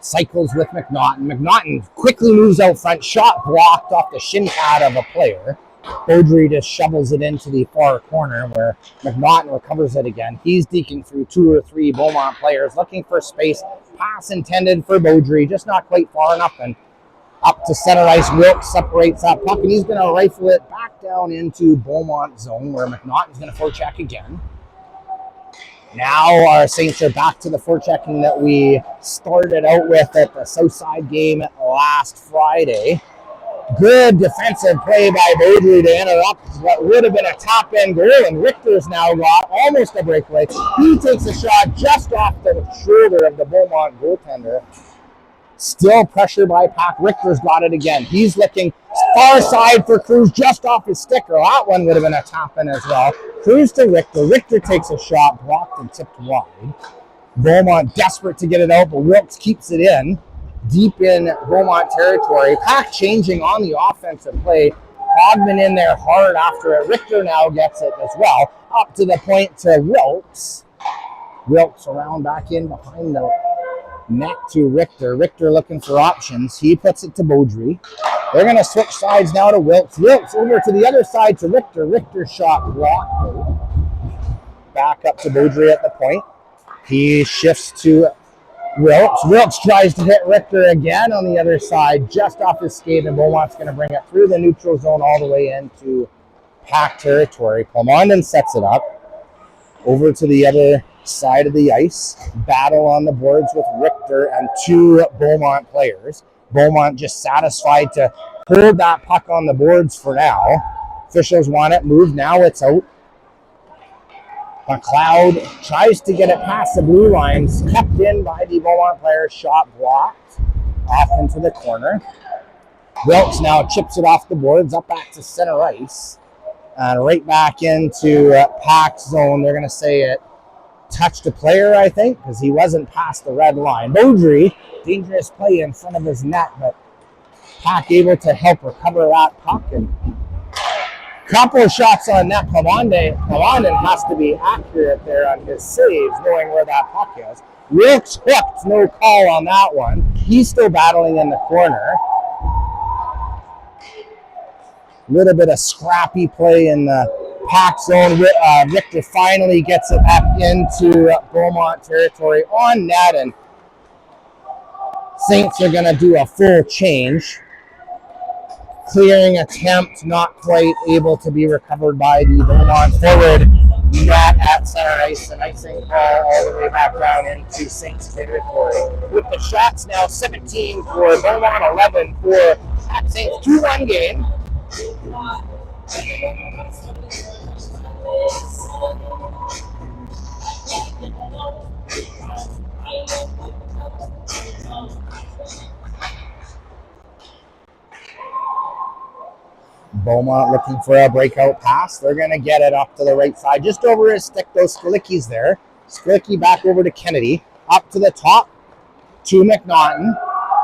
Speaker 1: Cycles with McNaughton. McNaughton quickly moves out front. Shot blocked off the shin pad of a player. Beaudry just shovels it into the far corner where McNaughton recovers it again. He's deking through two or three Beaumont players looking for space. Pass intended for Beaudry, just not quite far enough. And up to center ice, Wilkes separates that puck, and he's going to rifle it back down into Beaumont zone where McNaughton's going to forecheck again. Now our Saints are back to the forechecking that we started out with at the Southside game last Friday. Good defensive play by Beaudry to interrupt what would have been a top-end goal, and Richter's now got almost a breakaway. He takes a shot just off the shoulder of the Beaumont goaltender. Still pressure by PAC. Richter's got it again. He's looking, Far side for Cruz, just off his sticker. That one would have been a tap in as well. Cruz to Richter. Richter takes a shot, blocked and tipped wide. Beaumont desperate to get it out, but Wilkes keeps it in, deep in Beaumont territory. PAC changing on the offensive play. Hogman in there hard after it. Richter now gets it as well. Up to the point to Wilkes. Wilkes around back in behind the net to Richter. Richter looking for options. He puts it to Beaudry. They're going to switch sides now to Wilkes. Wilkes over to the other side to Richter. Richter shot blocked. Back up to Beaudry at the point. He shifts to Wilkes. Wilkes tries to hit Richter again on the other side, just off his skate, and Beaumont's going to bring it through the neutral zone all the way into PAC territory. Palmondon sets it up over to the other side of the ice. Battle on the boards with Richter and two Beaumont players. Beaumont just satisfied to hold that puck on the boards for now. Officials want it moved. Now it's out. McLeod tries to get it past the blue lines, kept in by the Beaumont player, shot blocked off into the corner. Wilkes now chips it off the boards, up back to center ice, and right back into PAC zone. They're going to say it touched a player, I think, because he wasn't past the red line. Beaudry, dangerous play in front of his net, but PAC able to help recover that puck, and couple of shots on net. Palmondon has to be accurate there on his saves, knowing where that puck is. Wilkes hooked, no call on that one. He's still battling in the corner. A little bit of scrappy play in the PAC zone. Richter finally gets it back into Beaumont territory on net, and Saints are going to do a full change. Clearing attempt, not quite able to be recovered by the Beaumont forward. Net at center ice, and icing ball all the way back down into Saints territory. With the shots now 17 for Beaumont, 11 for PAC Saints. 2-1 game. Beaumont looking for a breakout pass. They're going to get it up to the right side, just over his stick. Those Skalicki's there. Skalicki back over to Kennedy. Up to the top to McNaughton.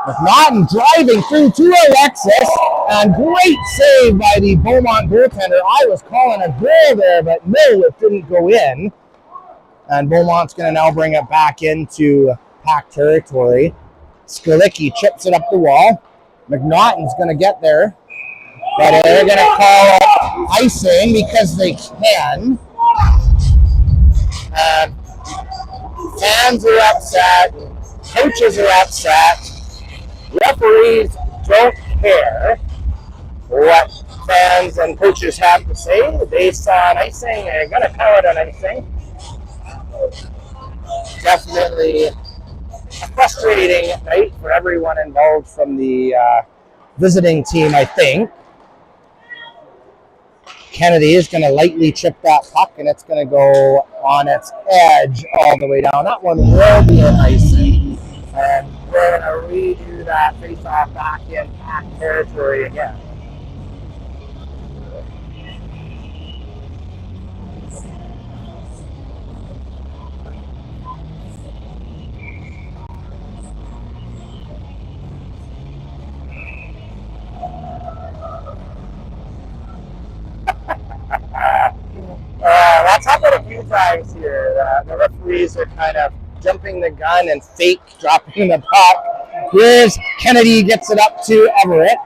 Speaker 1: McNaughton driving through to Alexis. And great save by the Beaumont goaltender. I was calling a goal there, but no, it didn't go in. And Beaumont's going to now bring it back into PAC territory. Skalicki chips it up the wall. McNaughton's going to get there. But they're going to call icing because they can. Fans are upset. Coaches are upset. Referees don't care what fans and coaches have to say. They saw an icing. They're going to call it an icing. Definitely a frustrating night for everyone involved from the visiting team, I think. Kennedy is going to lightly chip that puck, and it's going to go on its edge all the way down. That one will be an icing. And we're going to redo that face-off back in PAC territory again. That's happened a few times here. The referees are kind of jumping the gun and fake dropping the puck. Here's Kennedy, gets it up to Everett.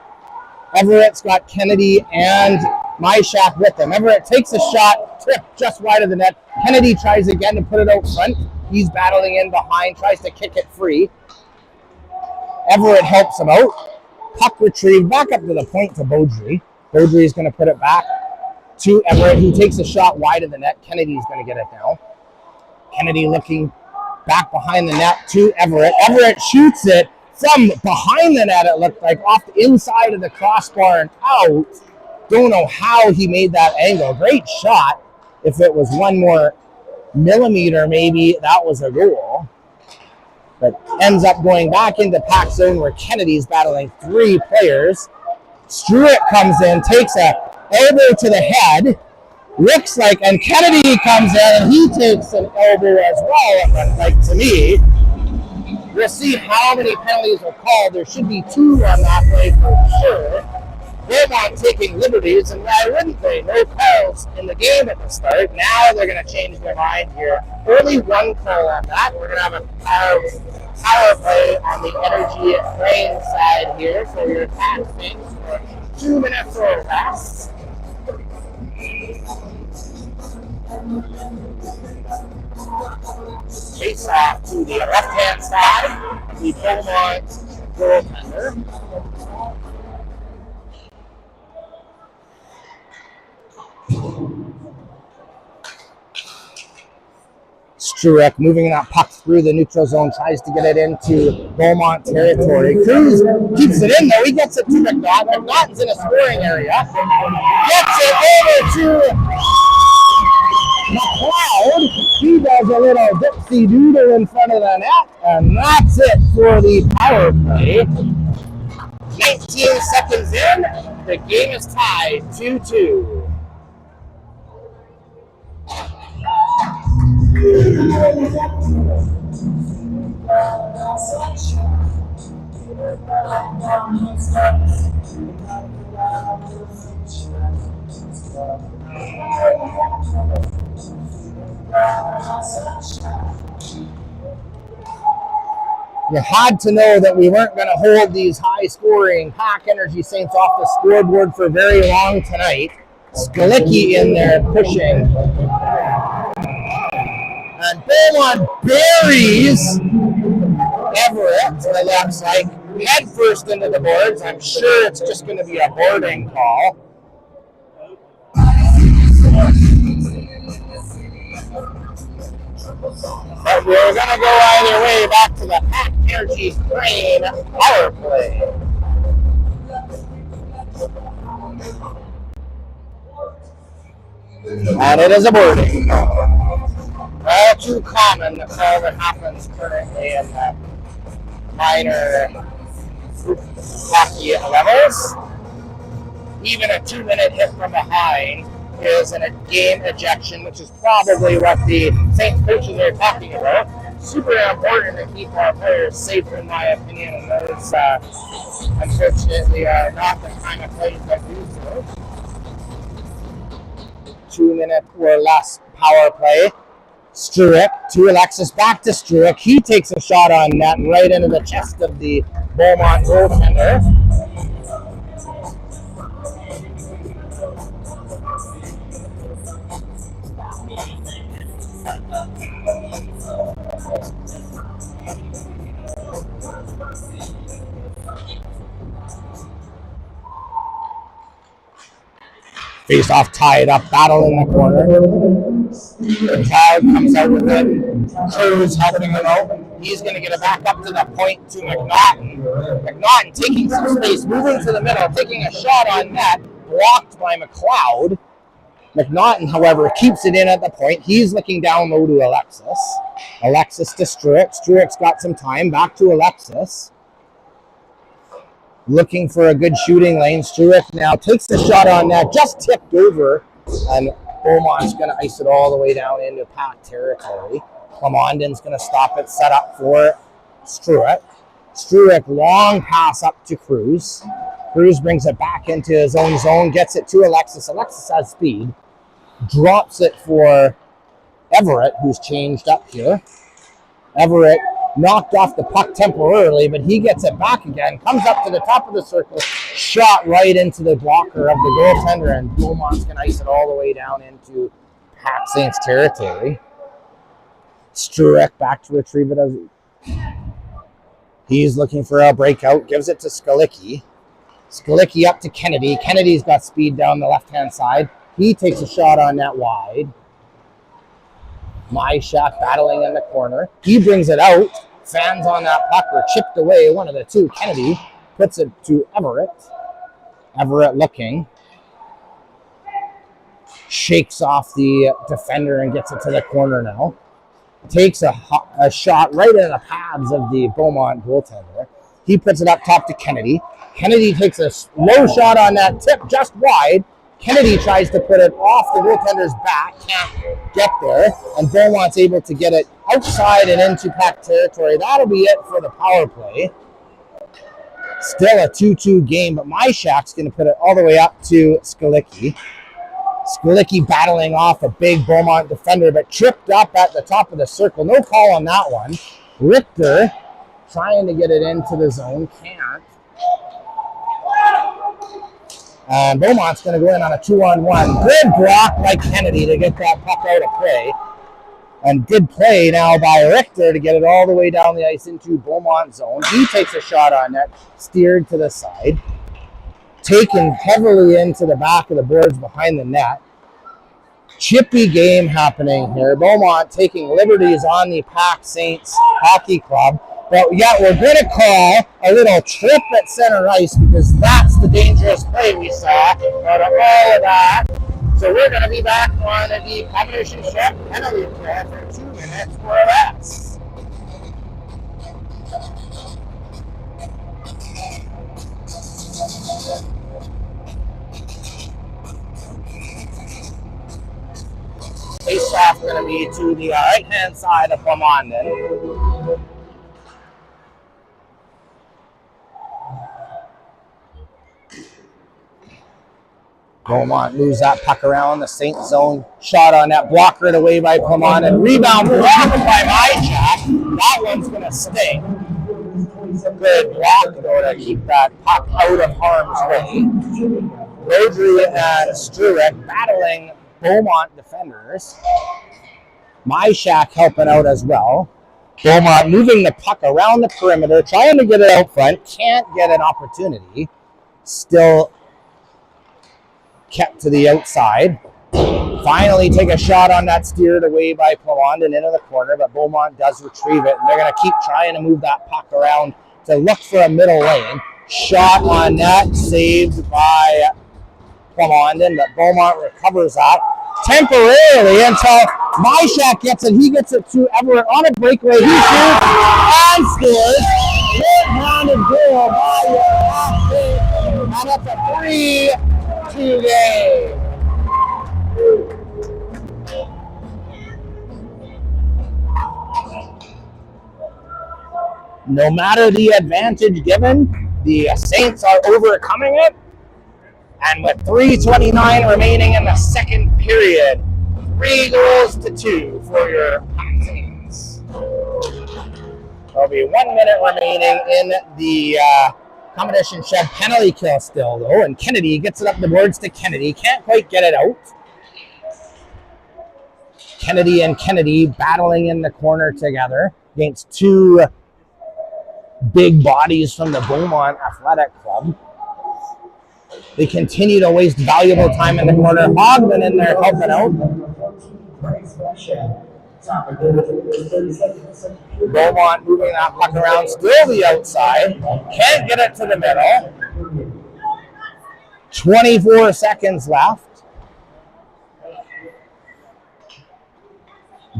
Speaker 1: Everett's got Kennedy and Myshak with him. Everett takes a shot, tripped just wide of the net. Kennedy tries again to put it out front. He's battling in behind, tries to kick it free. Everett helps him out. Puck retrieved back up to the point to Beaudry. Beaudry's going to put it back to Everett, who takes a shot wide of the net. Kennedy's going to get it now. Kennedy looking back behind the net to Everett. Everett shoots it from behind the net, it looked like, off the inside of the crossbar and out. Don't know how he made that angle. Great shot. If it was one more millimeter, maybe that was a goal. But ends up going back into PAC zone where Kennedy's battling three players. Stewart comes in, takes a elbow to the head. Looks like, and Kennedy comes in and he takes an elbow as well. It looked like to me. We'll see how many penalties are called. There should be 2 on that play for sure. Beaumont taking liberties, and why wouldn't they? No calls in the game at the start. Now they're going to change their mind here. Only 1 call on that. We're going to have a power play on the Energy Rain side here. So your PAC Saints for 2 minutes or less. Face off to the left-hand side of the Beaumont goaltender. Struek moving that puck through the neutral zone, tries to get it into Beaumont territory. Cruz keeps it in though. He gets it to McNaught. McNaughton's in a scoring area. Gets it over to McLeod. He does a little dipsy doodle in front of the net, and that's it for the power play. 19 seconds in, the game is tied 2-2. You had to know that we weren't going to hold these high-scoring PAC Energy Saints off the scoreboard for very long tonight. Skalicki in there pushing. And Beaumont buries Everett, it looks like, head first into the boards. I'm sure it's just going to be a boarding call. But we're going to go either way back to the PAC Energy Rain power play. And it is a boarding. All too common, the call that happens currently in the minor hockey levels. Even a 2-minute hit from behind is a game ejection, which is probably what the Saints coaches are talking about. Super important to keep our players safe, in my opinion, and those unfortunately are not the kind of plays that do so. 2-minute or less power play. Struek to Alexis, back to Struek. He takes a shot on net right into the chest of the Beaumont goaltender. Face off, tied up, battle in the corner. McLeod comes out with it. Cruz helping him out. He's going to get it back up to the point to McNaughton. McNaughton taking some space, moving to the middle, taking a shot on net, blocked by McLeod. McNaughton, however, keeps it in at the point. He's looking down low to Alexis. Alexis to Struek. Struek's got some time. Back to Alexis. Looking for a good shooting lane. Struek now takes the shot on net, just tipped over, and Beaumont's going to ice it all the way down into PAC territory. Clemondon's going to stop it, set up for Struek. Struek, long pass up to Cruz. Cruz brings it back into his own zone, gets it to Alexis. Alexis has speed. Drops it for Everett, who's changed up here. Everett knocked off the puck temporarily, but he gets it back again, comes up to the top of the circle, shot right into the blocker of the goaltender, and Beaumont's going to ice it all the way down into PAC Saints territory. Struek back to retrieve it. He's looking for a breakout, gives it to Skalicki. Skalicki up to Kennedy. Kennedy's got speed down the left-hand side. He takes a shot on that wide. Myshak battling in the corner. He brings it out. Fans on that puck were chipped away. One of the two. Kennedy puts it to Everett. Everett looking. Shakes off the defender and gets it to the corner now. Takes a shot right in the pads of the Beaumont goaltender. He puts it up top to Kennedy. Kennedy takes a low shot on that tip just wide. Kennedy tries to put it off the goaltender's back, can't get there, and Beaumont's able to get it outside and into PAC territory. That'll be it for the power play. Still a 2-2 game, but Myshak's going to put it all the way up to Skalicki. Skalicki battling off a big Beaumont defender, but tripped up at the top of the circle. No call on that one. Richter trying to get it into the zone, can't. And Beaumont's going to go in on a 2-on-1. Good block by Kennedy to get that puck out of play. And good play now by Richter to get it all the way down the ice into Beaumont zone. He takes a shot on net, steered to the side. Taken heavily into the back of the boards behind the net. Chippy game happening here. Beaumont taking liberties on the PAC Saints Hockey Club. But yet we're going to call a little trip at center ice because that's the dangerous play we saw out of all of that. So we're going to be back on the competition ship penalty kill for 2 minutes or less. Face off going to be to the right-hand side of Beaumont. Beaumont moves that puck around the Saints zone. Shot on that, blockered away by Beaumont, and rebound blocked by Myshak. That one's going to stay. Good block though to keep that puck out of harm's way. Rodri and Struick battling Beaumont defenders. Myshak helping out as well. Beaumont moving the puck around the perimeter, trying to get it out front. Can't get an opportunity. Still kept to the outside. Finally take a shot on that, steered away by Beaumont and into the corner, but Beaumont does retrieve it, and they're going to keep trying to move that puck around to look for a middle lane. Shot on net, saved by Beaumont, but Beaumont recovers that temporarily until Myshak gets it. He gets it to Everett on a breakaway. He shoots and scores. Good-handed goal by your and it's a 3-2 game. No matter the advantage given, the Saints are overcoming it. And with 3:29 remaining in the second period, 3-2 for your PAC Saints. There'll be 1 minute remaining in the competition shed penalty kill still, though. And Kennedy gets it up the boards to Kennedy. Can't quite get it out. Kennedy and Kennedy battling in the corner together against two big bodies from the Beaumont Athletic Club. They continue to waste valuable time in the corner. Hogman in there helping out. Beaumont moving that puck around, still the outside. Can't get it to the middle. 24 seconds left.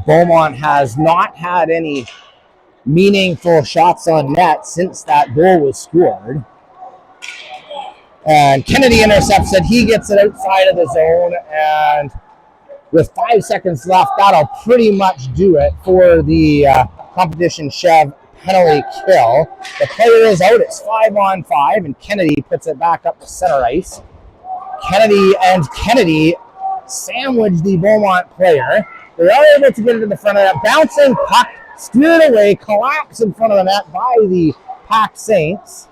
Speaker 1: Beaumont has not had any meaningful shots on net since that goal was scored. And Kennedy intercepts it. He gets it outside of the zone. And with 5 seconds left, that'll pretty much do it for the competition shove penalty kill. The player is out. It's 5-on-5, and Kennedy puts it back up to center ice. Kennedy sandwich the Beaumont player. They are able to get it to the front of that. Bouncing puck, steered away, collapse in front of the net by the PAC Saints.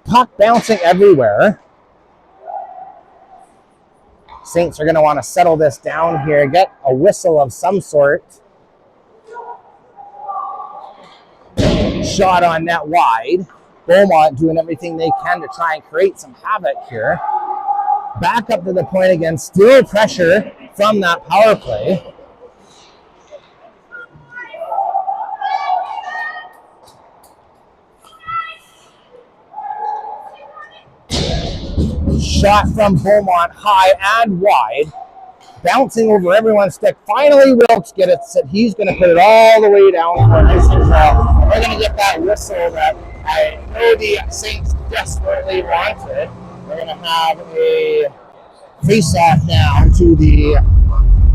Speaker 1: Puck bouncing everywhere. Saints are going to want to settle this down here, get a whistle of some sort. Shot on net wide. Beaumont doing everything they can to try and create some havoc here. Back up to the point again, still pressure from that power play. Shot from Beaumont high and wide. bouncing over everyone's stick. Finally, Wilkes gets it set. He's going to put it all the way down for a nice control. We're going to get that whistle that I know the Saints desperately wanted. We're going to have a face-off now to the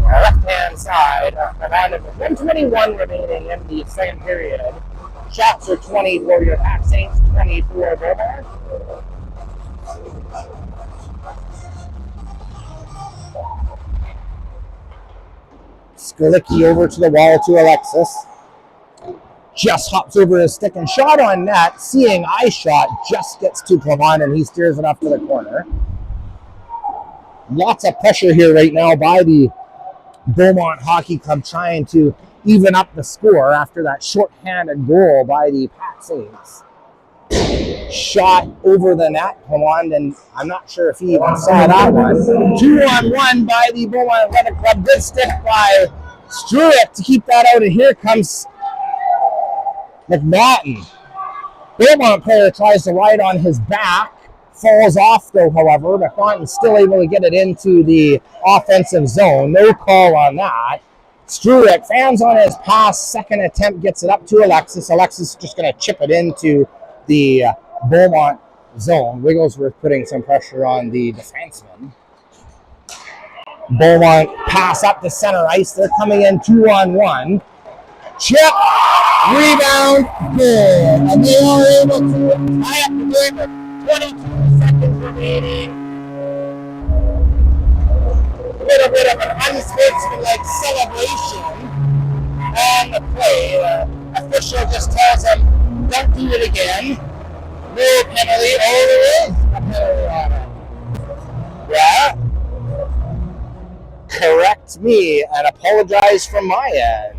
Speaker 1: left-hand side. Around 121 remaining in the second period. Shots are 20 for your PAC Saints, 20 for Beaumont. Skrilicki over to the wall to Alexis. Just hops over his stick and shot on net. Seeing eye shot, just gets to Clement and he steers it up to the corner. Lots of pressure here right now by the Beaumont Hockey Club trying to even up the score after that short-handed goal by the PAC Saints. Shot over the net, Clement, and I'm not sure if he even saw that one. 2-on-1 by the Beaumont Athletic Club. Good stick by Struick to keep that out, and here comes McNaughton. Beaumont player tries to ride on his back, falls off though, however. McNaughton's still able to get it into the offensive zone. No call on that. Struick fans on his pass, second attempt, gets it up to Alexis. Alexis just going to chip it into the Beaumont zone. Wigglesworth putting some pressure on the defenseman. Beaumont pass up to center ice. They're coming in 2-on-1. Chip, rebound, goal. And they are able to tie up the game with 22 seconds remaining. A little bit of an unsportsmanlike celebration on the play. The official just tells him, don't do it again. No penalty. Oh, there is a penalty on it. Yeah. Correct me and apologize from my end.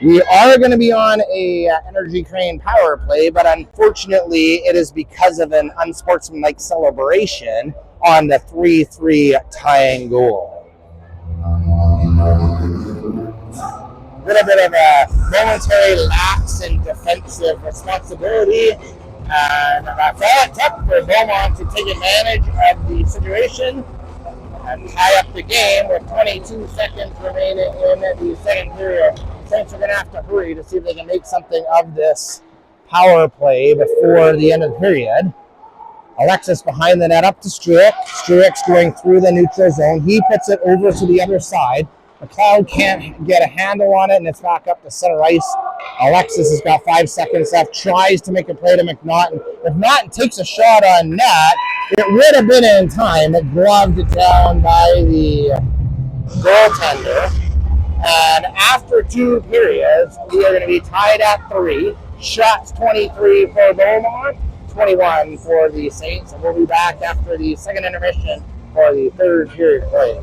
Speaker 1: We are going to be on a Energy Crane power play, but unfortunately it is because of an unsportsmanlike celebration on the 3-3 tying goal. A little bit of a momentary lapse in defensive responsibility. And that's all it took for Beaumont to take advantage of the situation and tie up the game with 22 seconds remaining in the second period. Saints are going to have to hurry to see if they can make something of this power play before the end of the period. Alexis behind the net up to Struick. Struick's going through the neutral zone. He puts it over to the other side. McLeod can't get a handle on it, and it's back up to center ice. Alexis has got 5 seconds left, tries to make a play to McNaughton. McNaughton takes a shot on net. It would have been in time. It gloved it down by the goaltender. And after 2 periods, we are going to be tied at 3. Shots 23 for Beaumont, 21 for the Saints. And we'll be back after the second intermission for the third period play.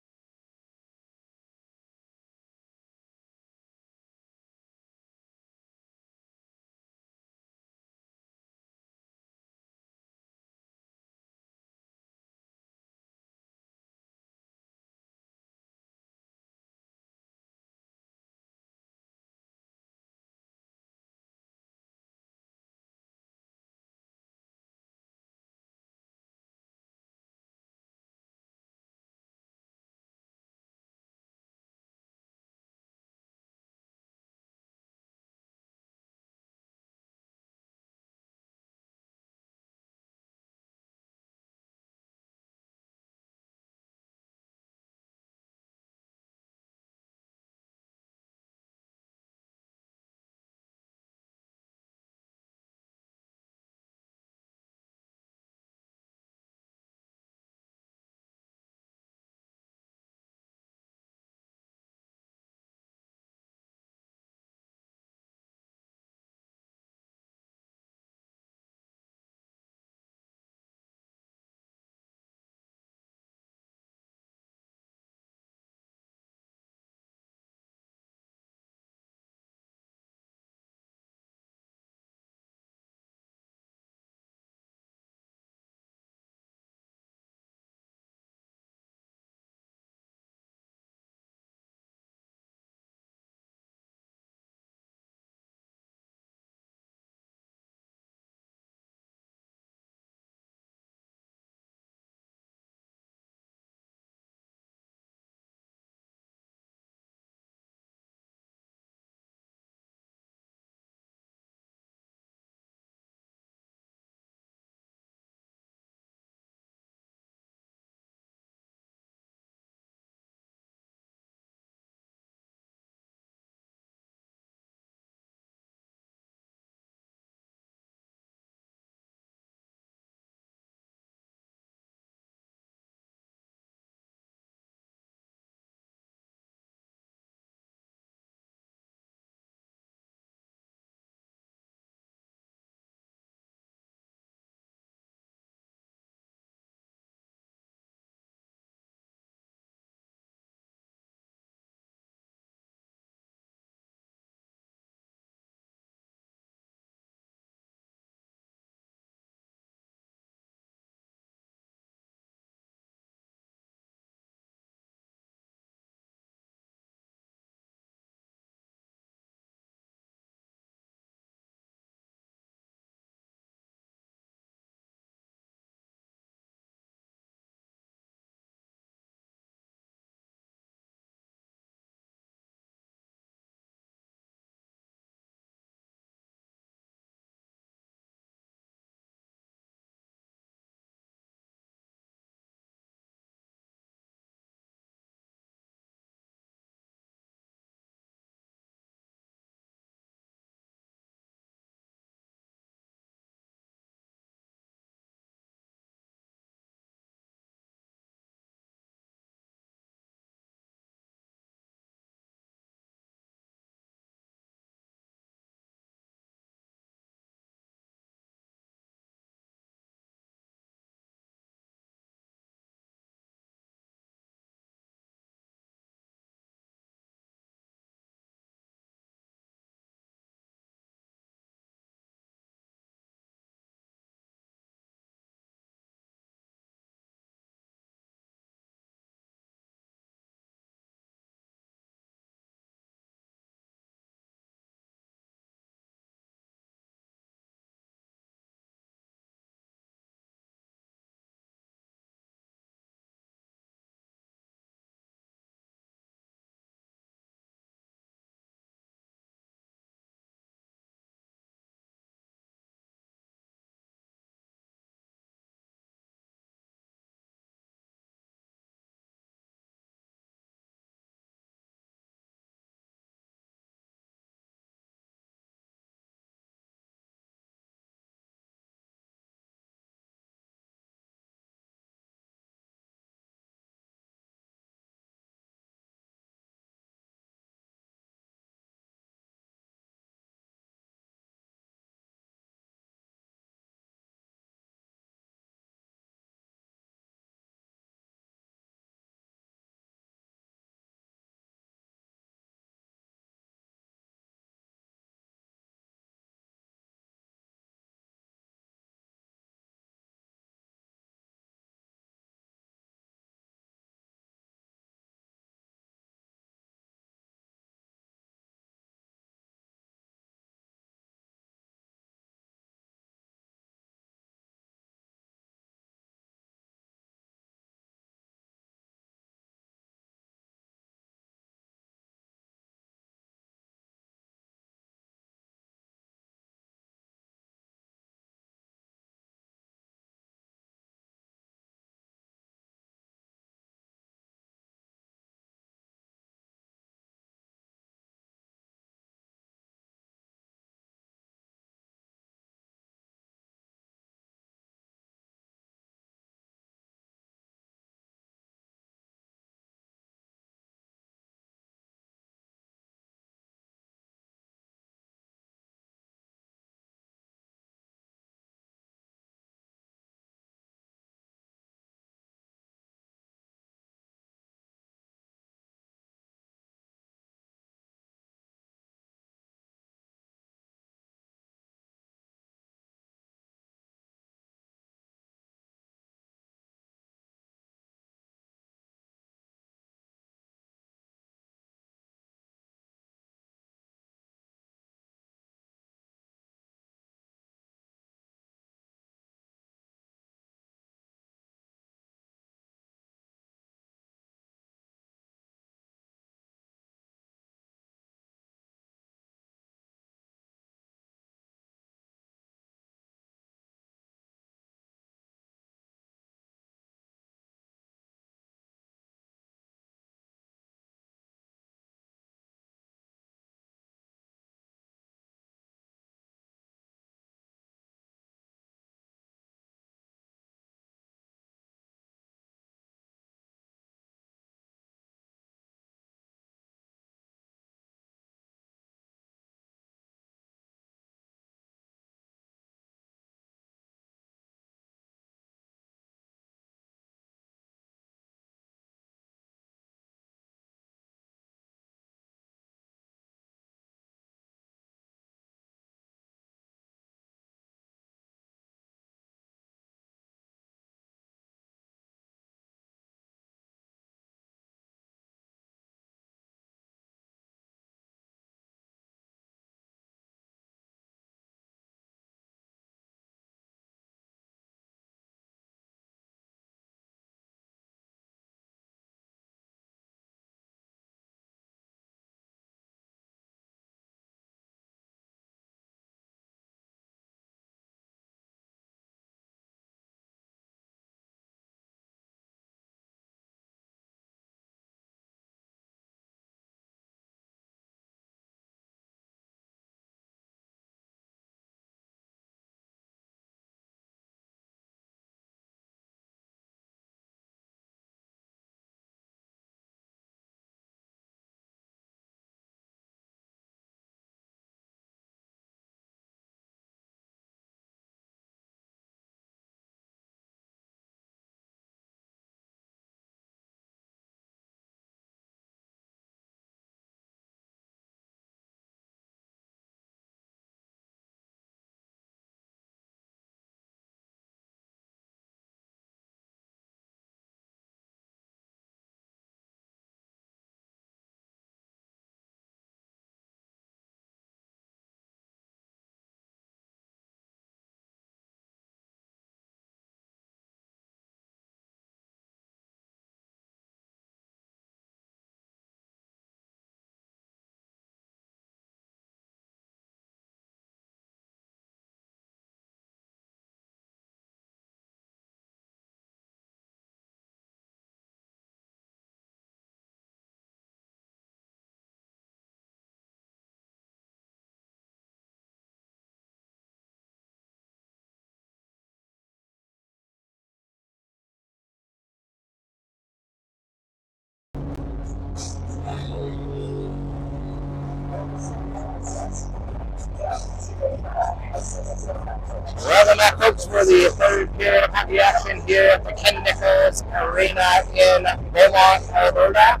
Speaker 1: Welcome back, folks, for the third period of hockey action here at the Ken Nichols Arena in Beaumont, Alberta.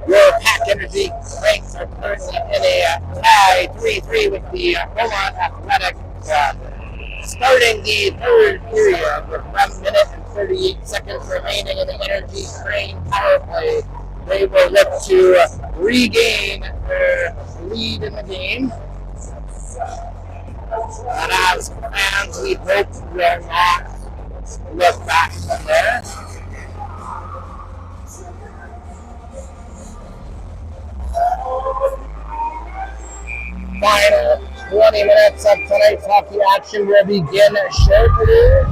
Speaker 1: Your PAC Energy Saints are currently in a tie 3-3 with the Beaumont Athletic. Starting the third period with 1 minute and 38 seconds remaining in the Energy Crane power play. They will look to regain their lead in the game. And as fans, we hope will not look back from there. Final 20 minutes of tonight's hockey action will begin shortly.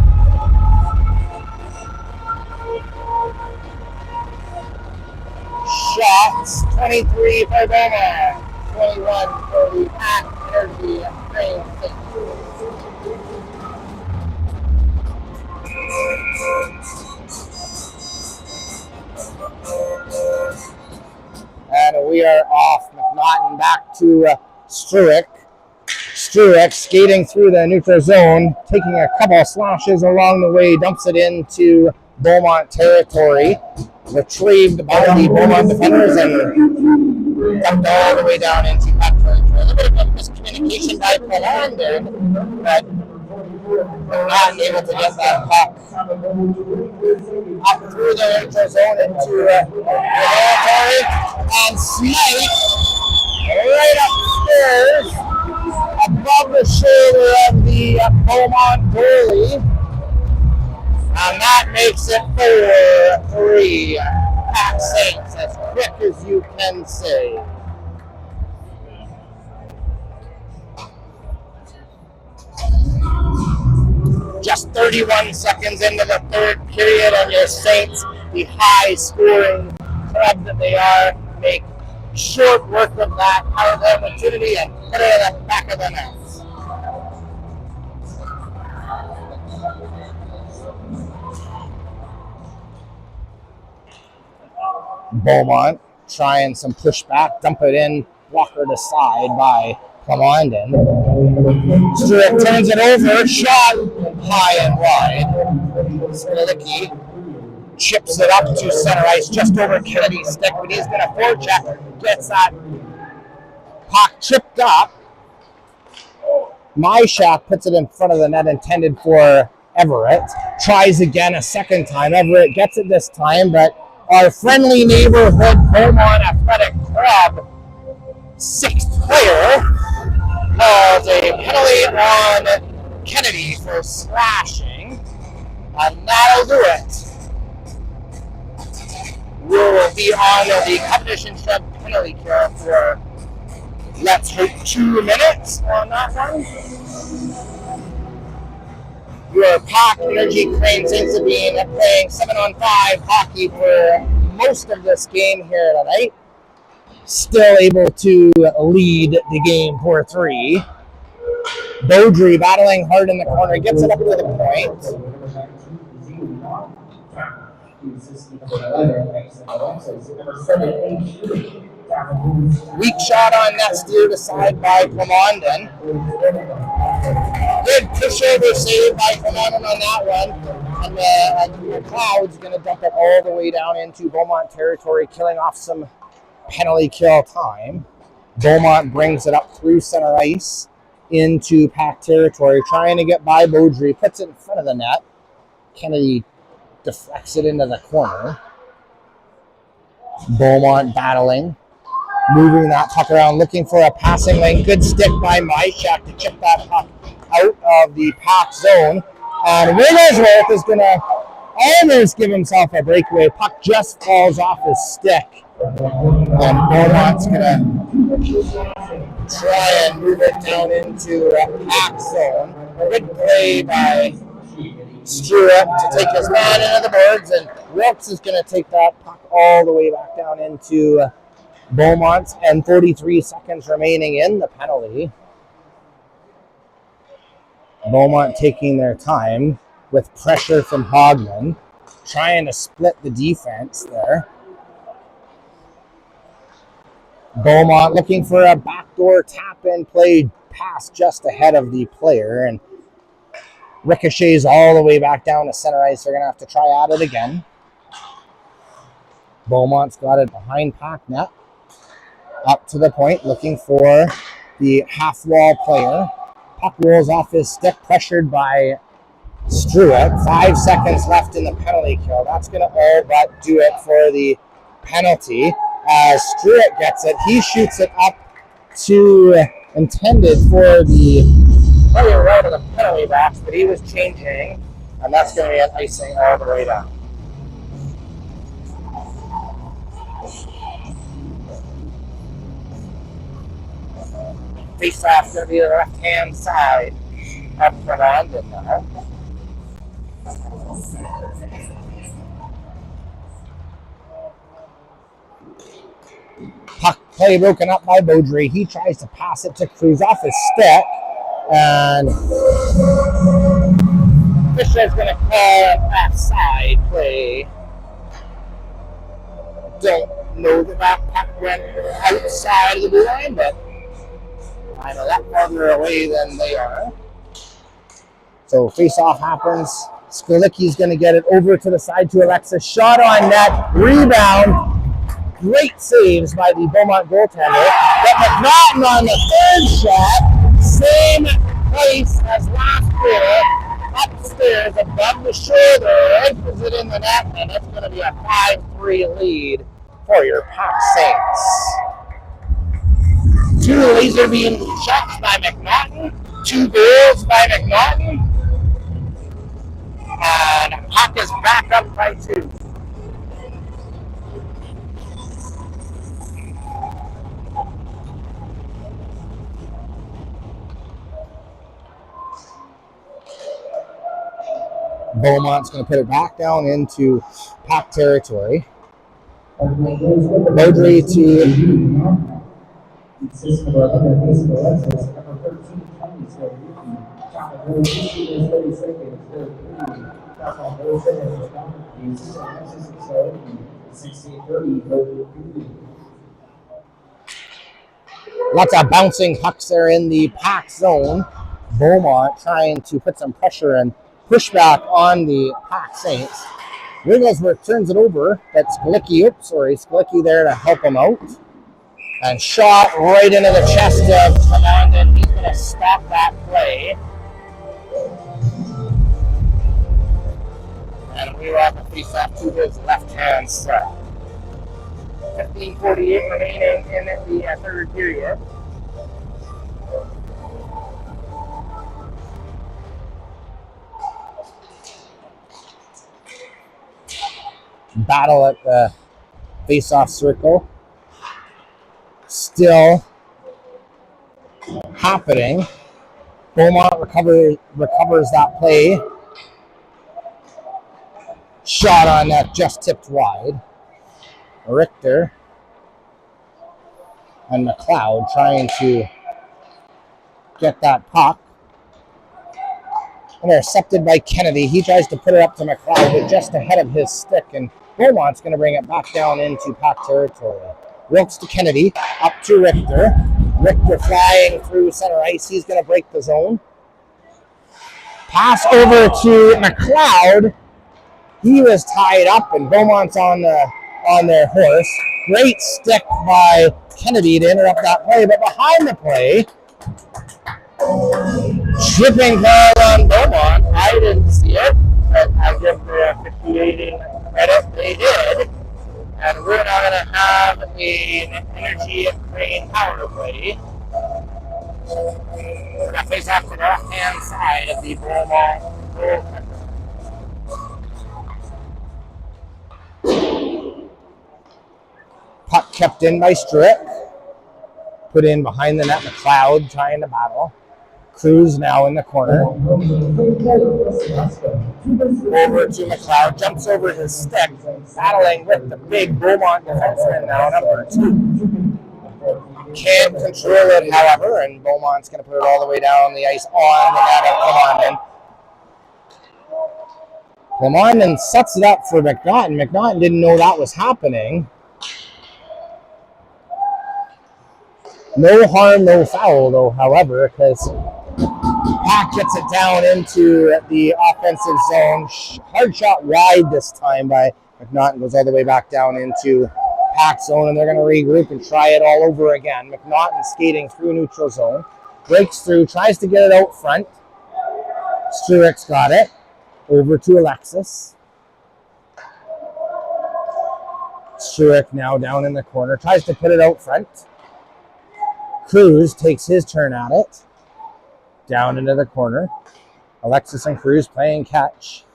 Speaker 1: Shots, 23 for Beaumont, 21 for the PAC Energy Crane Saints. And we are off. McNaughton back to Struick. Struick skating through the neutral zone, taking a couple of slashes along the way, dumps it into Beaumont territory. Retrieved by the Beaumont defenders and dumped all the way down into PAC territory. A little bit of a miscommunication by Beaumont, but not able to get that puck up through the neutral zone into the territory, and Smite right upstairs above the shoulder of the Beaumont goalie. And that makes it 4-3 PAC Saints, as quick as you can say. Just 31 seconds into the third period, and your Saints, the high-scoring club that they are, make short work of that power play opportunity and put it in the back of the net. Beaumont trying some pushback, dump it in, walkered aside by Clemondon. Struick turns it over, shot high and wide. Slicky chips it up to center ice, just over Kennedy's stick, but he's going to forecheck, gets that puck chipped up. Myshak puts it in front of the net, intended for Everett. Tries again a second time. Everett gets it this time, but our friendly neighborhood Beaumont Athletic Club sixth player calls a penalty on Kennedy for slashing, and that'll do it. We will be on the competition shed penalty kill for, let's hope, 2 minutes on that one. Your PAC Energy Crane Saints have been playing 7-on-5 hockey for most of this game here tonight. Still able to lead the game 4-3. Beaudry battling hard in the corner, gets it up to the point. Weak shot on net, steered aside by Clemondon. Good pushover save by Clemondon on that one. And the Cloud's going to dump it all the way down into Beaumont territory, killing off some penalty kill time. Beaumont brings it up through center ice into PAC territory, trying to get by Beaudry, puts it in front of the net. Kennedy deflects it into the corner. Beaumont battling, moving that puck around, looking for a passing lane. Good stick by Myshak to chip that puck out of the PAC zone. And Wigglesworth is going to almost give himself a breakaway. Puck just falls off his stick. And Beaumont's going to try and move it down into the PAC zone. Good play by Struick to take his man into the boards, and Wilkes is going to take that puck all the way back down into Beaumont's, and 43 seconds remaining in the penalty. Beaumont taking their time with pressure from Hogman, trying to split the defense there. Beaumont looking for a backdoor tap-in play pass just ahead of the player, and ricochets all the way back down to center ice. They're going to have to try at it again. Beaumont's got it behind PAC net. Up to the point, looking for the half-wall player. Puck rolls off his stick, pressured by Struett. 5 seconds left in the penalty kill. That's going to all but do it for the penalty. As Struett gets it, he shoots it up to intended for the player right of the penalty box, but he was changing, and that's going to be an icing all the way down. Face-off going to be the left-hand side up for London now. Puck play broken up by Beaudry. He tries to pass it to Cruz off his stick, and Fisher's going to call it offside play. Don't know that puck went outside of the blue line, but I'm a lot farther away than they are. So face-off happens. Skolicki's going to get it over to the side to Alexis. Shot on net. Rebound. Great saves by the Beaumont goaltender. But McNaughton on the third shot. Same place as last year. Upstairs above the shoulder. Enters it in the net. And it's going to be a 5-3 lead for your PAC Saints. 2 laser beam shots by McNaughton. 2 goals by McNaughton. And PAC is back up by 2. Beaumont's going to put it back down into PAC territory. Beaudry to lots of bouncing pucks there in the PAC zone. Beaumont trying to put some pressure and push back on the PAC Saints. Wigglesworth turns it over. That's Skolicki there to help him out. And shot right into the chest of Commandant. He's going to stop that play. And we will have to face off to his left-hand side. 15:48 remaining in the third period. Battle at the face-off circle. Still happening. Beaumont recovers that play. Shot on that, just tipped wide. Richter and McLeod trying to get that puck. Intercepted by Kennedy. He tries to put it up to McLeod, but just ahead of his stick, and Beaumont's going to bring it back down into PAC territory. Wilkes to Kennedy, up to Richter. Richter flying through center ice. He's going to break the zone. Pass over to McLeod. He was tied up, and Beaumont's on their horse. Great stick by Kennedy to interrupt that play, but behind the play, tripping call on Beaumont. I didn't see it, but I give the officiating credit. They did. And we're now going to have an Energy Crane power play. We're going to face off to the left-hand side of the Beaumont goaltender. Puck kept in by Struett. Put in behind the net. McLeod trying to battle. Cruz now in the corner. Over to McLeod. Jumps over his stick. Battling with the big Beaumont defenseman now, number 2. Can't control it, however, and Beaumont's going to put it all the way down the ice on the net of Commandant. Commandant sets it up for McNaughton. McNaughton didn't know that was happening. No harm, no foul, though, however, because PAC gets it down into the offensive zone. Hard shot wide this time by McNaughton, goes all the way back down into PAC zone, and they're going to regroup and try it all over again. McNaughton skating through neutral zone, breaks through, tries to get it out front. Struick's got it. Over to Alexis. Struick now down in the corner, tries to put it out front. Cruz takes his turn at it. Down into the corner. Alexis and Cruz playing catch.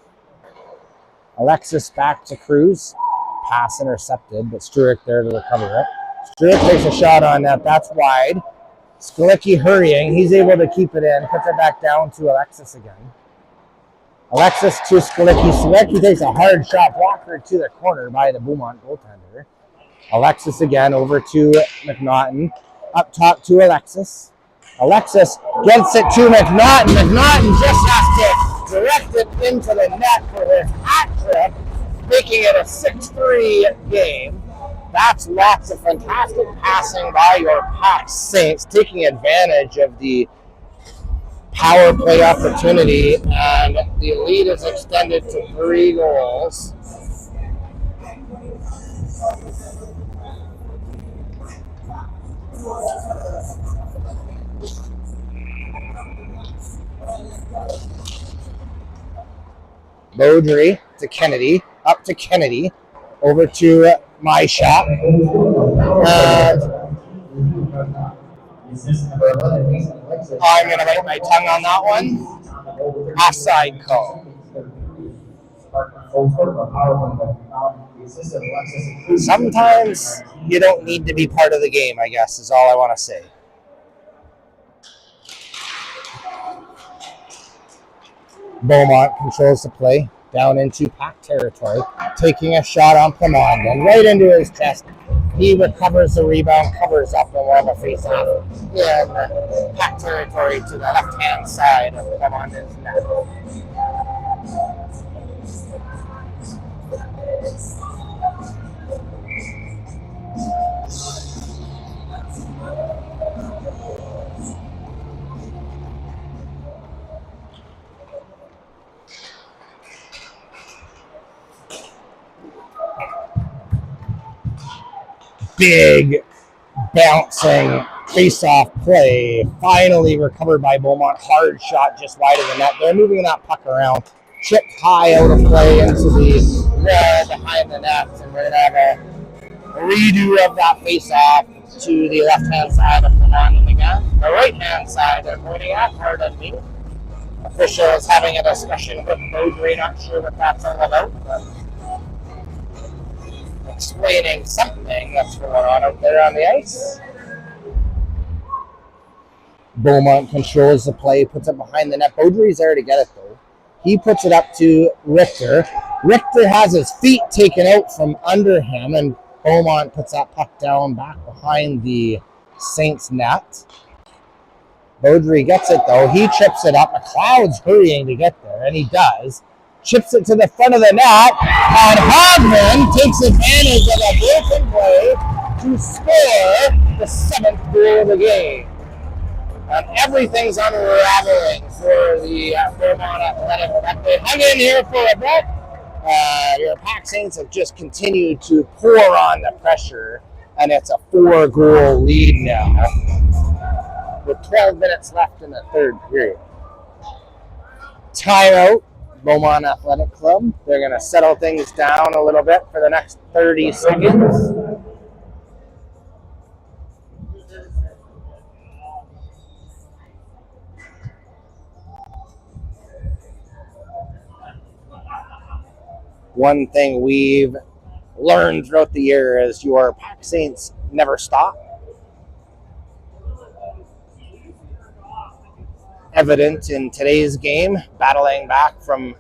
Speaker 1: Alexis back to Cruz. Pass intercepted, but Struick there to recover it. Struick takes a shot on that. That's wide. Skalicki hurrying. He's able to keep it in. Puts it back down to Alexis again. Alexis to Skalicki. Skalicki takes a hard shot blocker to the corner by the Beaumont goaltender. Alexis again over to McNaughton. Up top to Alexis. Alexis gets it to McNaughton. McNaughton just has to direct it into the net for his hat trick, making it a 6-3 game. That's lots of fantastic passing by your PAC Saints, taking advantage of the power play opportunity, and the lead is extended to 3 goals. Beaudry to Kennedy, up to Kennedy, over to my shot. I'm going to bite my tongue on that one. Offside call. Sometimes you don't need to be part of the game, I guess, is all I want to say. Beaumont controls the play down into PAC territory, taking a shot on Plamond and right into his chest. He recovers the rebound, covers up, and we'll have a face-off in PAC territory to the left-hand side of Plamond's net. Big bouncing face-off play, finally recovered by Beaumont. Hard shot just wide of the net. They're moving that puck around, chipped high out of play into the wall behind the net, and we're going to have a redo of that face-off to the left-hand side of Beaumont again. The right-hand side they're pointing at, pardon me. Official is having a discussion with Beaudry, not sure what that's all about, but explaining something that's going on out there on the ice. Beaumont controls the play, puts it behind the net. Beaudry's there to get it, though. He puts it up to Richter. Richter has his feet taken out from under him, and Beaumont puts that puck down back behind the Saints net. Beaudry gets it, though. He chips it up. McLeod's hurrying to get there, and he does. Chips it to the front of the net, and Hogman takes advantage of a broken play to score the 7th goal of the game. And everything's unraveling for the Beaumont Athletic. They hung in here for a bit. Your PAC Saints have just continued to pour on the pressure, and it's a 4-goal lead now with 12 minutes left in the 3rd period. Timeout. Beaumont Athletic Club. They're going to settle things down a little bit for the next 30 seconds. One thing we've learned throughout the year is your PAC Saints never stop. Evident in today's game, battling back from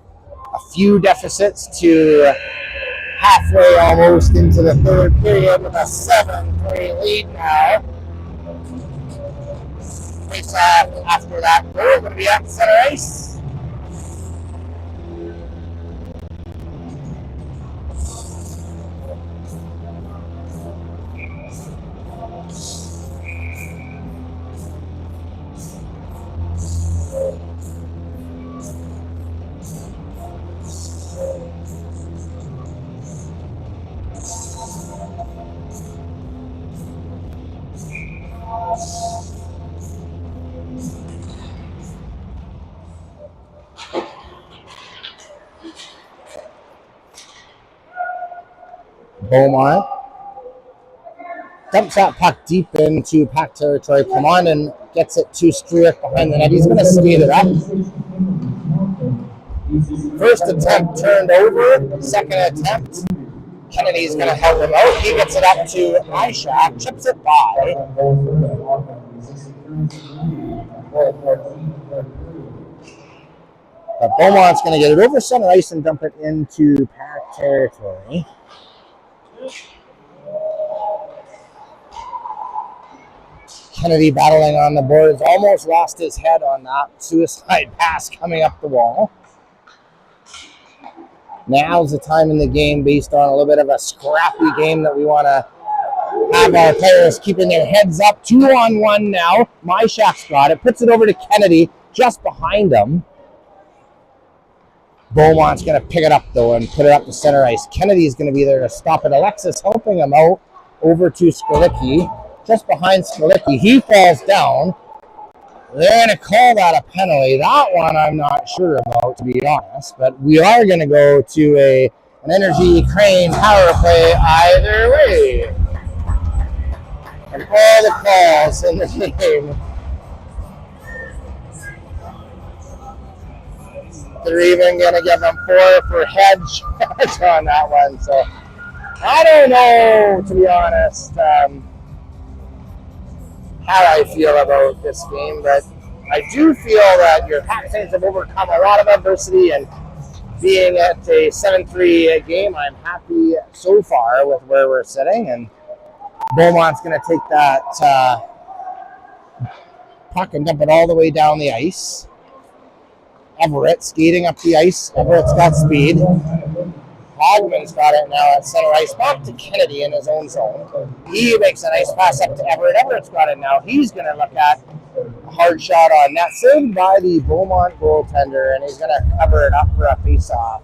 Speaker 1: a few deficits to halfway almost into the 3rd period with a 7-3 lead now. Face off after that goal, going to be at center ice. Beaumont dumps that puck deep into PAC territory. Plumondon gets it to Struick behind the net. He's going to skate it up. First attempt turned over. Second attempt, Kennedy's going to help him out. He gets it up to Ishak, chips it by. But Beaumont's going to get it over center ice and dump it into PAC territory. Kennedy battling on the boards, almost lost his head on that suicide pass coming up the wall. Now's the time in the game, based on a little bit of a scrappy game, that we want to have our players keeping their heads up. 2-on-1 now. Myshak's got it, puts it over to Kennedy just behind him. Beaumont's going to pick it up, though, and put it up to center ice. Kennedy's going to be there to stop it. Alexis helping him out over to Skalicki. Just behind Skalicki. He falls down. They're going to call that a penalty. That one I'm not sure about, to be honest. But we are going to go to an Energy Crane power play either way. And all the calls in the game. They're even going to give them 4 for head charge on that one. So I don't know, to be honest, how I feel about this game, but I do feel that your PAC Saints have overcome a lot of adversity, and being at a 7-3 game, I'm happy so far with where we're sitting. And Beaumont's going to take that puck and dump it all the way down the ice. Everett skating up the ice. Everett's got speed. Hogman's got it now at center ice. Back to Kennedy in his own zone. He makes a nice pass up to Everett. Everett's got it now. He's going to look at a hard shot on net. Saved by the Beaumont goaltender, and he's going to cover it up for a face-off.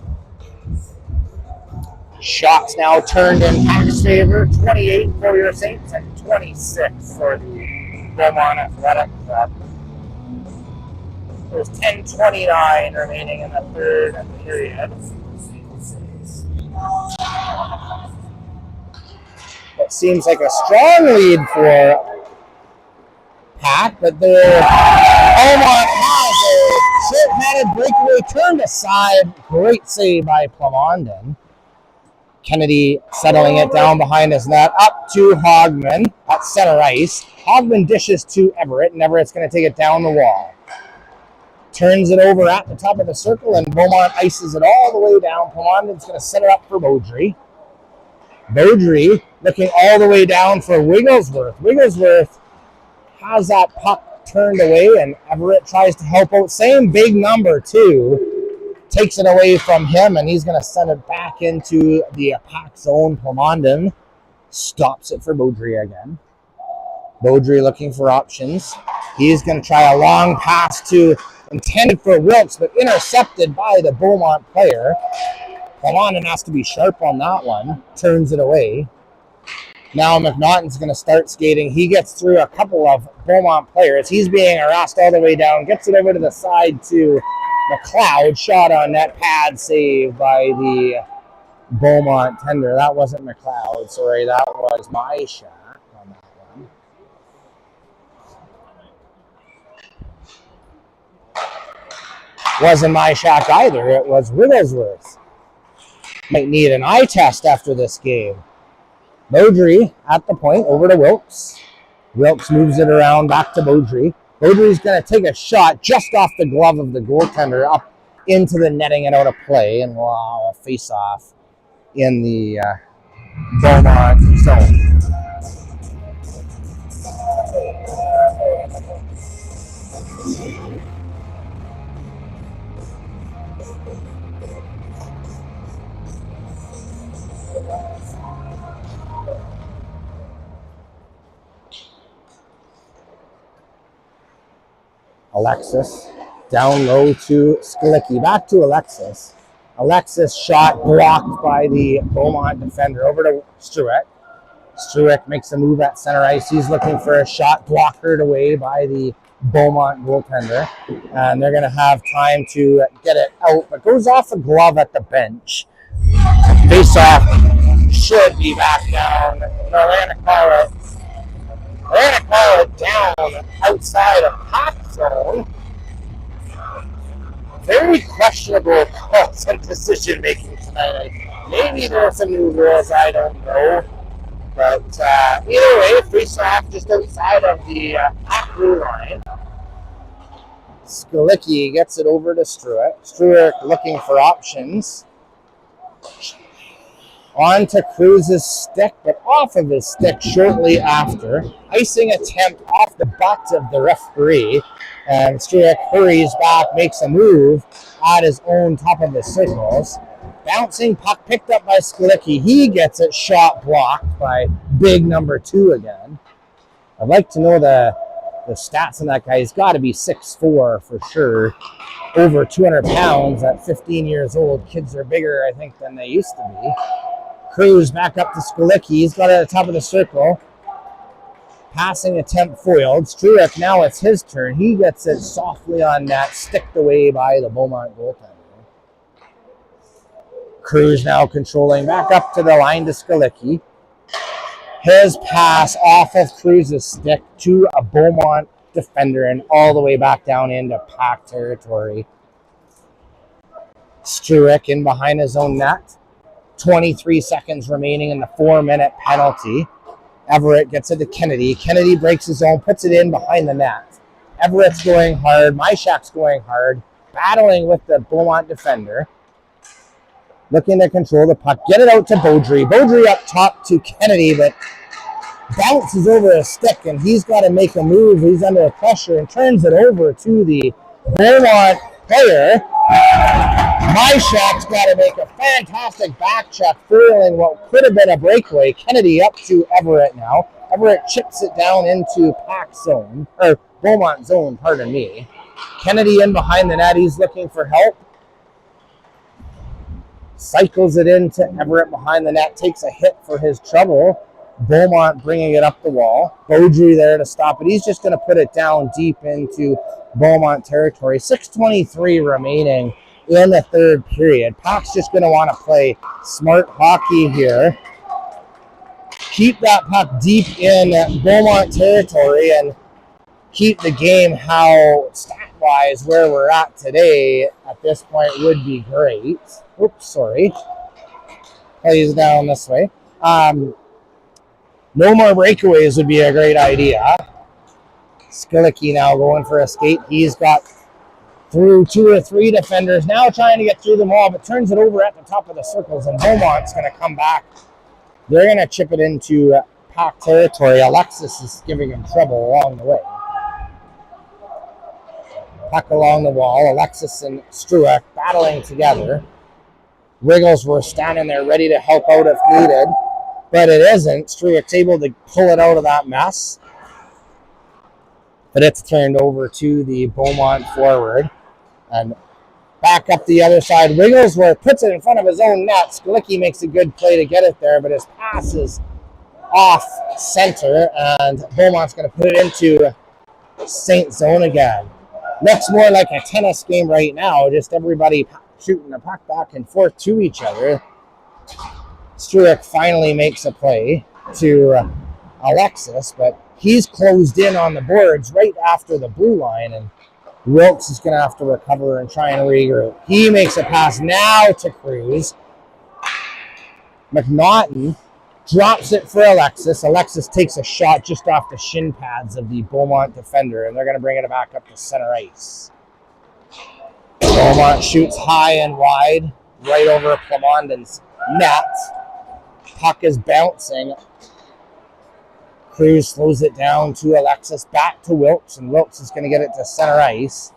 Speaker 1: Shots now turned in PAC's favor. 28 for your Saints and 26 for the Beaumont Athletics. There's 10:29 remaining in the third period. It seems like a strong lead for PAC, but Beaumont has a short-handed breakaway turned aside. Great save by Plumondon. Kennedy settling it down behind his net, up to Hogman at center ice. Hogman dishes to Everett, and Everett's going to take it down the wall. Turns it over at the top of the circle, and Beaumont ices it all the way down. Plumondon's going to set it up for Beaudry. Beaudry looking all the way down for Wigglesworth. Wigglesworth has that puck turned away, and Everett tries to help out. Same big number, too. Takes it away from him, and he's going to send it back into the PAC zone. Plumondon stops it for Beaudry again. Beaudry looking for options. He's going to try a long pass intended for Wilkes, but intercepted by the Beaumont player. Plumondon has to be sharp on that one. Turns it away. Now McNaughton's going to start skating. He gets through a couple of Beaumont players. He's being harassed all the way down. Gets it over to the side to McLeod. Shot on net, pad save by the Beaumont tender. That wasn't McLeod. Sorry, that was my shot. Wasn't my shot either. It was Wigglesworth. Might need an eye test after this game. Beaudry at the point, over to Wilkes. Wilkes moves it around back to Beaudry. Beaudry's going to take a shot just off the glove of the goaltender up into the netting and out of play, and we'll allow a face-off in the Beaumont zone. Alexis down low to Skalicki. Back to Alexis. Alexis shot blocked by the Beaumont defender over to Struick. Struick makes a move at center ice. He's looking for a shot, blockered away by the Beaumont goaltender. And they're going to have time to get it out, but goes off a glove at the bench. Face-off should be back down. No, they're going to call it. They're going to call it down outside of PAC zone. Very questionable calls and decision making tonight. Maybe there's some new rules, I don't know. But either way, face-off just outside of the PAC blue line. Skalicki gets it over to Struick. Struick looking for options. On to Cruz's stick, but off of his stick shortly after. Icing attempt off the butt of the referee. And Struick hurries back, makes a move at his own top of the circles. Bouncing puck picked up by Skalicki. He gets it, shot blocked by big number 2 again. I'd like to know the stats on that guy. He's got to be 6'4" for sure. Over 200 pounds at 15 years old. Kids are bigger, I think, than they used to be. Cruz back up to Skalicki. He's got it at the top of the circle. Passing attempt foiled. Struick, now it's his turn. He gets it softly on net, sticked away by the Beaumont goaltender. Cruz now controlling back up to the line to Skalicki. His pass off of Cruz's stick to a Beaumont defender and all the way back down into PAC territory. Struick in behind his own net. 23 seconds remaining in the 4-minute penalty. Everett gets it to Kennedy. Kennedy breaks his own, puts it in behind the net. Everett's going hard. Myshak's going hard. Battling with the Beaumont defender. Looking to control the puck. Get it out to Beaudry. Beaudry up top to Kennedy, but bounces over a stick, and he's got to make a move. He's under pressure and turns it over to the Beaumont player. Myshak's got to make a fantastic back check, foiling what could have been a breakaway. Kennedy up to Everett now. Everett chips it down into PAC zone, or Beaumont zone, pardon me. Kennedy in behind the net. He's looking for help. Cycles it into Everett behind the net. Takes a hit for his trouble. Beaumont bringing it up the wall. Beaudry there to stop it. He's just going to put it down deep into Beaumont territory. 6:23 remaining in the third period. PAC's just going to want to play smart hockey here. Keep that puck deep in Beaumont territory and keep the game how stat-wise where we're at today at this point would be great. Oops, sorry. Plays down this way. No more breakaways would be a great idea. Skalicki now going for a skate. He's got through 2 or 3 defenders. Now trying to get through them all, but turns it over at the top of the circles, and Beaumont's going to come back. They're going to chip it into PAC territory. Alexis is giving him trouble along the way. Puck along the wall. Alexis and Struick battling together. Wiggles were standing there ready to help out if needed, but it isn't. Struick's able to pull it out of that mess. But it's turned over to the Beaumont forward. And back up the other side. Wigglesworth puts it in front of his own net. Skalicki makes a good play to get it there, but his pass is off center, and Beaumont's going to put it into Saint zone again. Looks more like a tennis game right now, just everybody shooting the puck back and forth to each other. Struick finally makes a play to Alexis, but he's closed in on the boards right after the blue line, and Wilkes is going to have to recover and try and regroup. He makes a pass now to Cruz. McNaughton drops it for Alexis. Alexis takes a shot just off the shin pads of the Beaumont defender, and they're going to bring it back up to center ice. Beaumont shoots high and wide right over Plamondon's net. Puck is bouncing. Cruz slows it down to Alexis, back to Wilkes, and Wilkes is going to get it to center ice.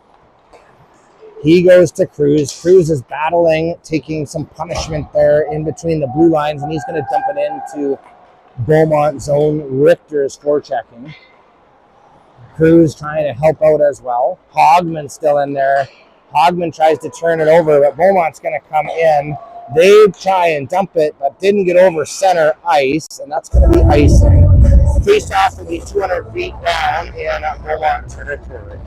Speaker 1: He goes to Cruz. Cruz is battling, taking some punishment there in between the blue lines, and he's going to dump it into Beaumont zone. Richter is forechecking. Cruz trying to help out as well. Hogman still in there. Hogman tries to turn it over, but Beaumont's going to come in They try and dump it, but didn't get over center ice, and that's going to be icing. Face off will be 200 feet down in Beaumont territory.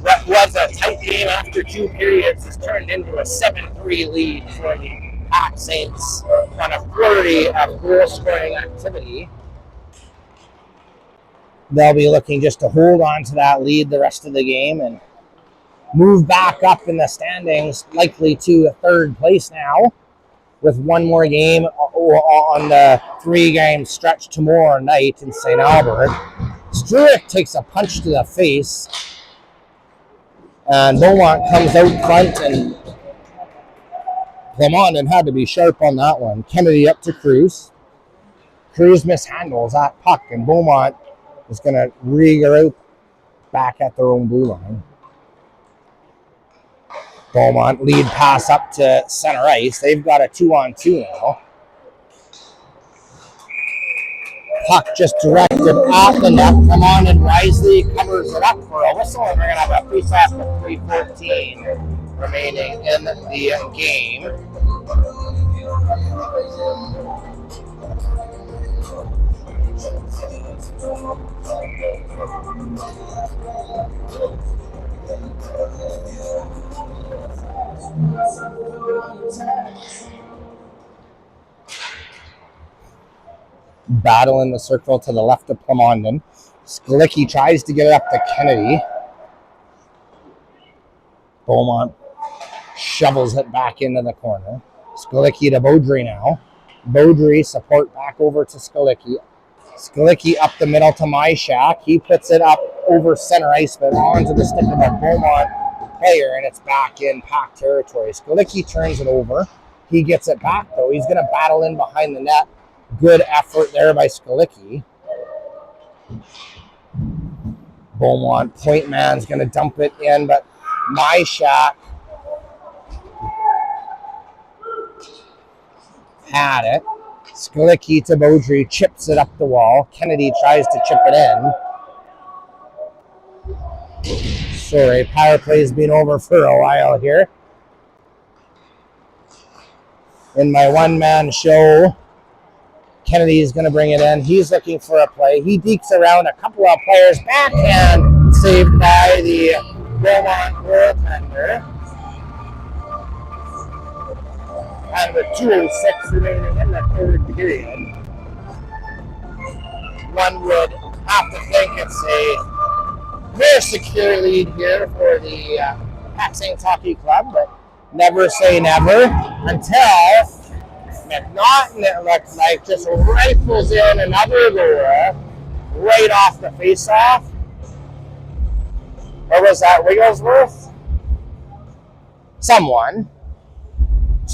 Speaker 1: What was a tight game after 2 periods has turned into a 7-3 lead for the PAC Saints on a flurry of goal-scoring activity. They'll be looking just to hold on to that lead the rest of the game and move back up in the standings, likely to 3rd place now, with one more game on the 3-game stretch tomorrow night in St. Albert. Struick takes a punch to the face, and Beaumont comes out front, and Beaumont had to be sharp on that one. Kennedy up to Cruz. Cruz mishandles that puck, and Beaumont is going to regroup back at their own blue line. Beaumont lead pass up to center ice. They've got a 2-on-2 now. Puck just directed at the net. Come on, and Risley covers it up for a whistle, and we're going to have a face-off with 3:14 remaining in the game. Battle in the circle to the left of Plamondon. Skalicki tries to get it up to Kennedy. Beaumont shovels it back into the corner. Skalicki to Beaudry now. Beaudry support back over to Skalicki. Skalicki up the middle to Myshak. He puts it up over center ice, but onto the stick of a Beaumont player, and it's back in PAC territory. Skalicki turns it over. He gets it back, though. He's going to battle in behind the net. Good effort there by Skalicki. Beaumont point man's going to dump it in, but Myshak had it. Skalicki to Beaudry, chips it up the wall. Kennedy tries to chip it in. Sorry, power play's been over for a while here. In my one-man show, Kennedy is going to bring it in. He's looking for a play. He dekes around a couple of players. Backhand saved by the Beaumont goaltender. And with 2:06 remaining in the 3rd period, one would have to think it's a very secure lead here for the PAC Saints Hockey Club, but never say never until McNaughton, it looks like, just rifles in another goal right off the face-off. Or was that Wigglesworth? Someone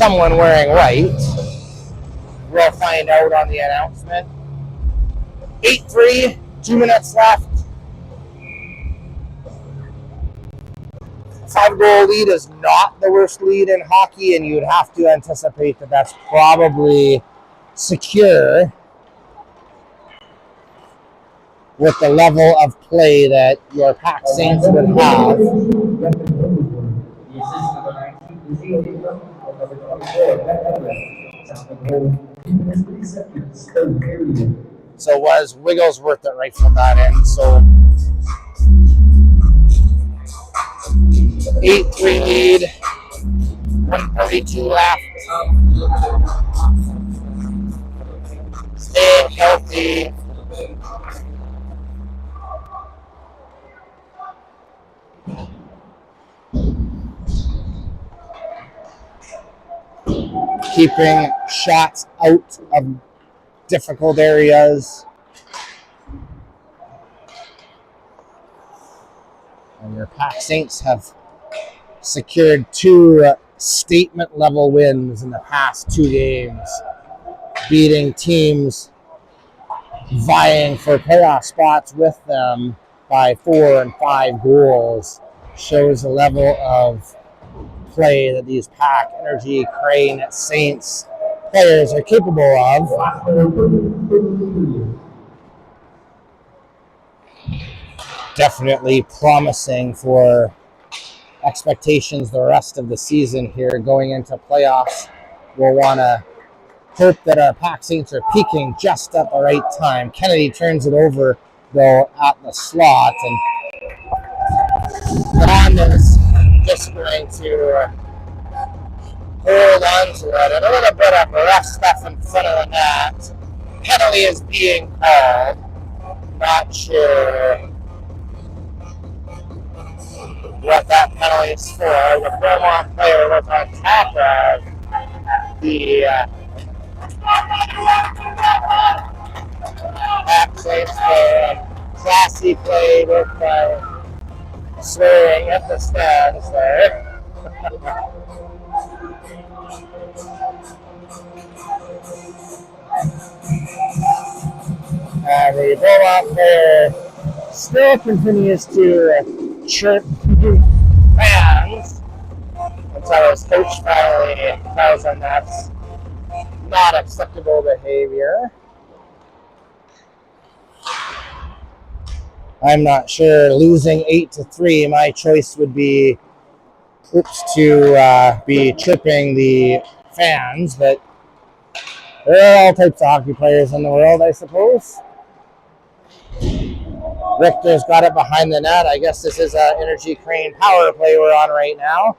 Speaker 1: wearing white. We'll find out on the announcement. 8-3, 2 minutes left. 5-goal lead is not the worst lead in hockey, and you'd have to anticipate that that's probably secure with the level of play that your PAC Saints would have. So was Wigglesworth that rifled that in. So 8-3 lead, 1:32 left. Staying healthy. Keeping shots out of difficult areas. And your PAC Saints have secured 2 statement-level wins in the past 2 games, beating teams vying for playoff spots with them by 4 and 5 goals. Shows the level of play that these PAC Energy Crane Saints players are capable of. definitely promising for expectations the rest of the season here going into playoffs. We'll want to hope that our PAC Saints are peaking just at the right time. Kennedy turns it over, though, at the slot, and Bond is just going to hold on to it. And a little bit of rough stuff in front of the net. Penalty is being called. Not sure what that penalty is for. The Beaumont player was on top of the PAC Saints player. Classy play with swearing at the stands there. And the Beaumont player still continues to chirp fans until his coach finally tells him that's not acceptable behavior. I'm not sure. Losing 8-3, my choice would be to be chirping the fans, but there are all types of hockey players in the world, I suppose. Richter's got it behind the net. I guess this is an Energy Crane power play we're on right now.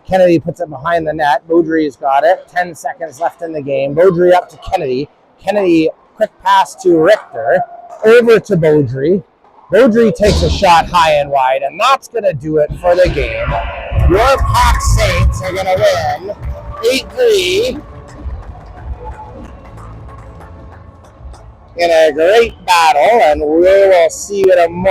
Speaker 1: Kennedy puts it behind the net. Beaudry's got it. 10 seconds left in the game. Beaudry up to Kennedy. Kennedy, quick pass to Richter. Over to Beaudry. Beaudry takes a shot high and wide, and that's going to do it for the game. Your PAC Saints are going to win 8-3 in a great battle, and we will see you tomorrow.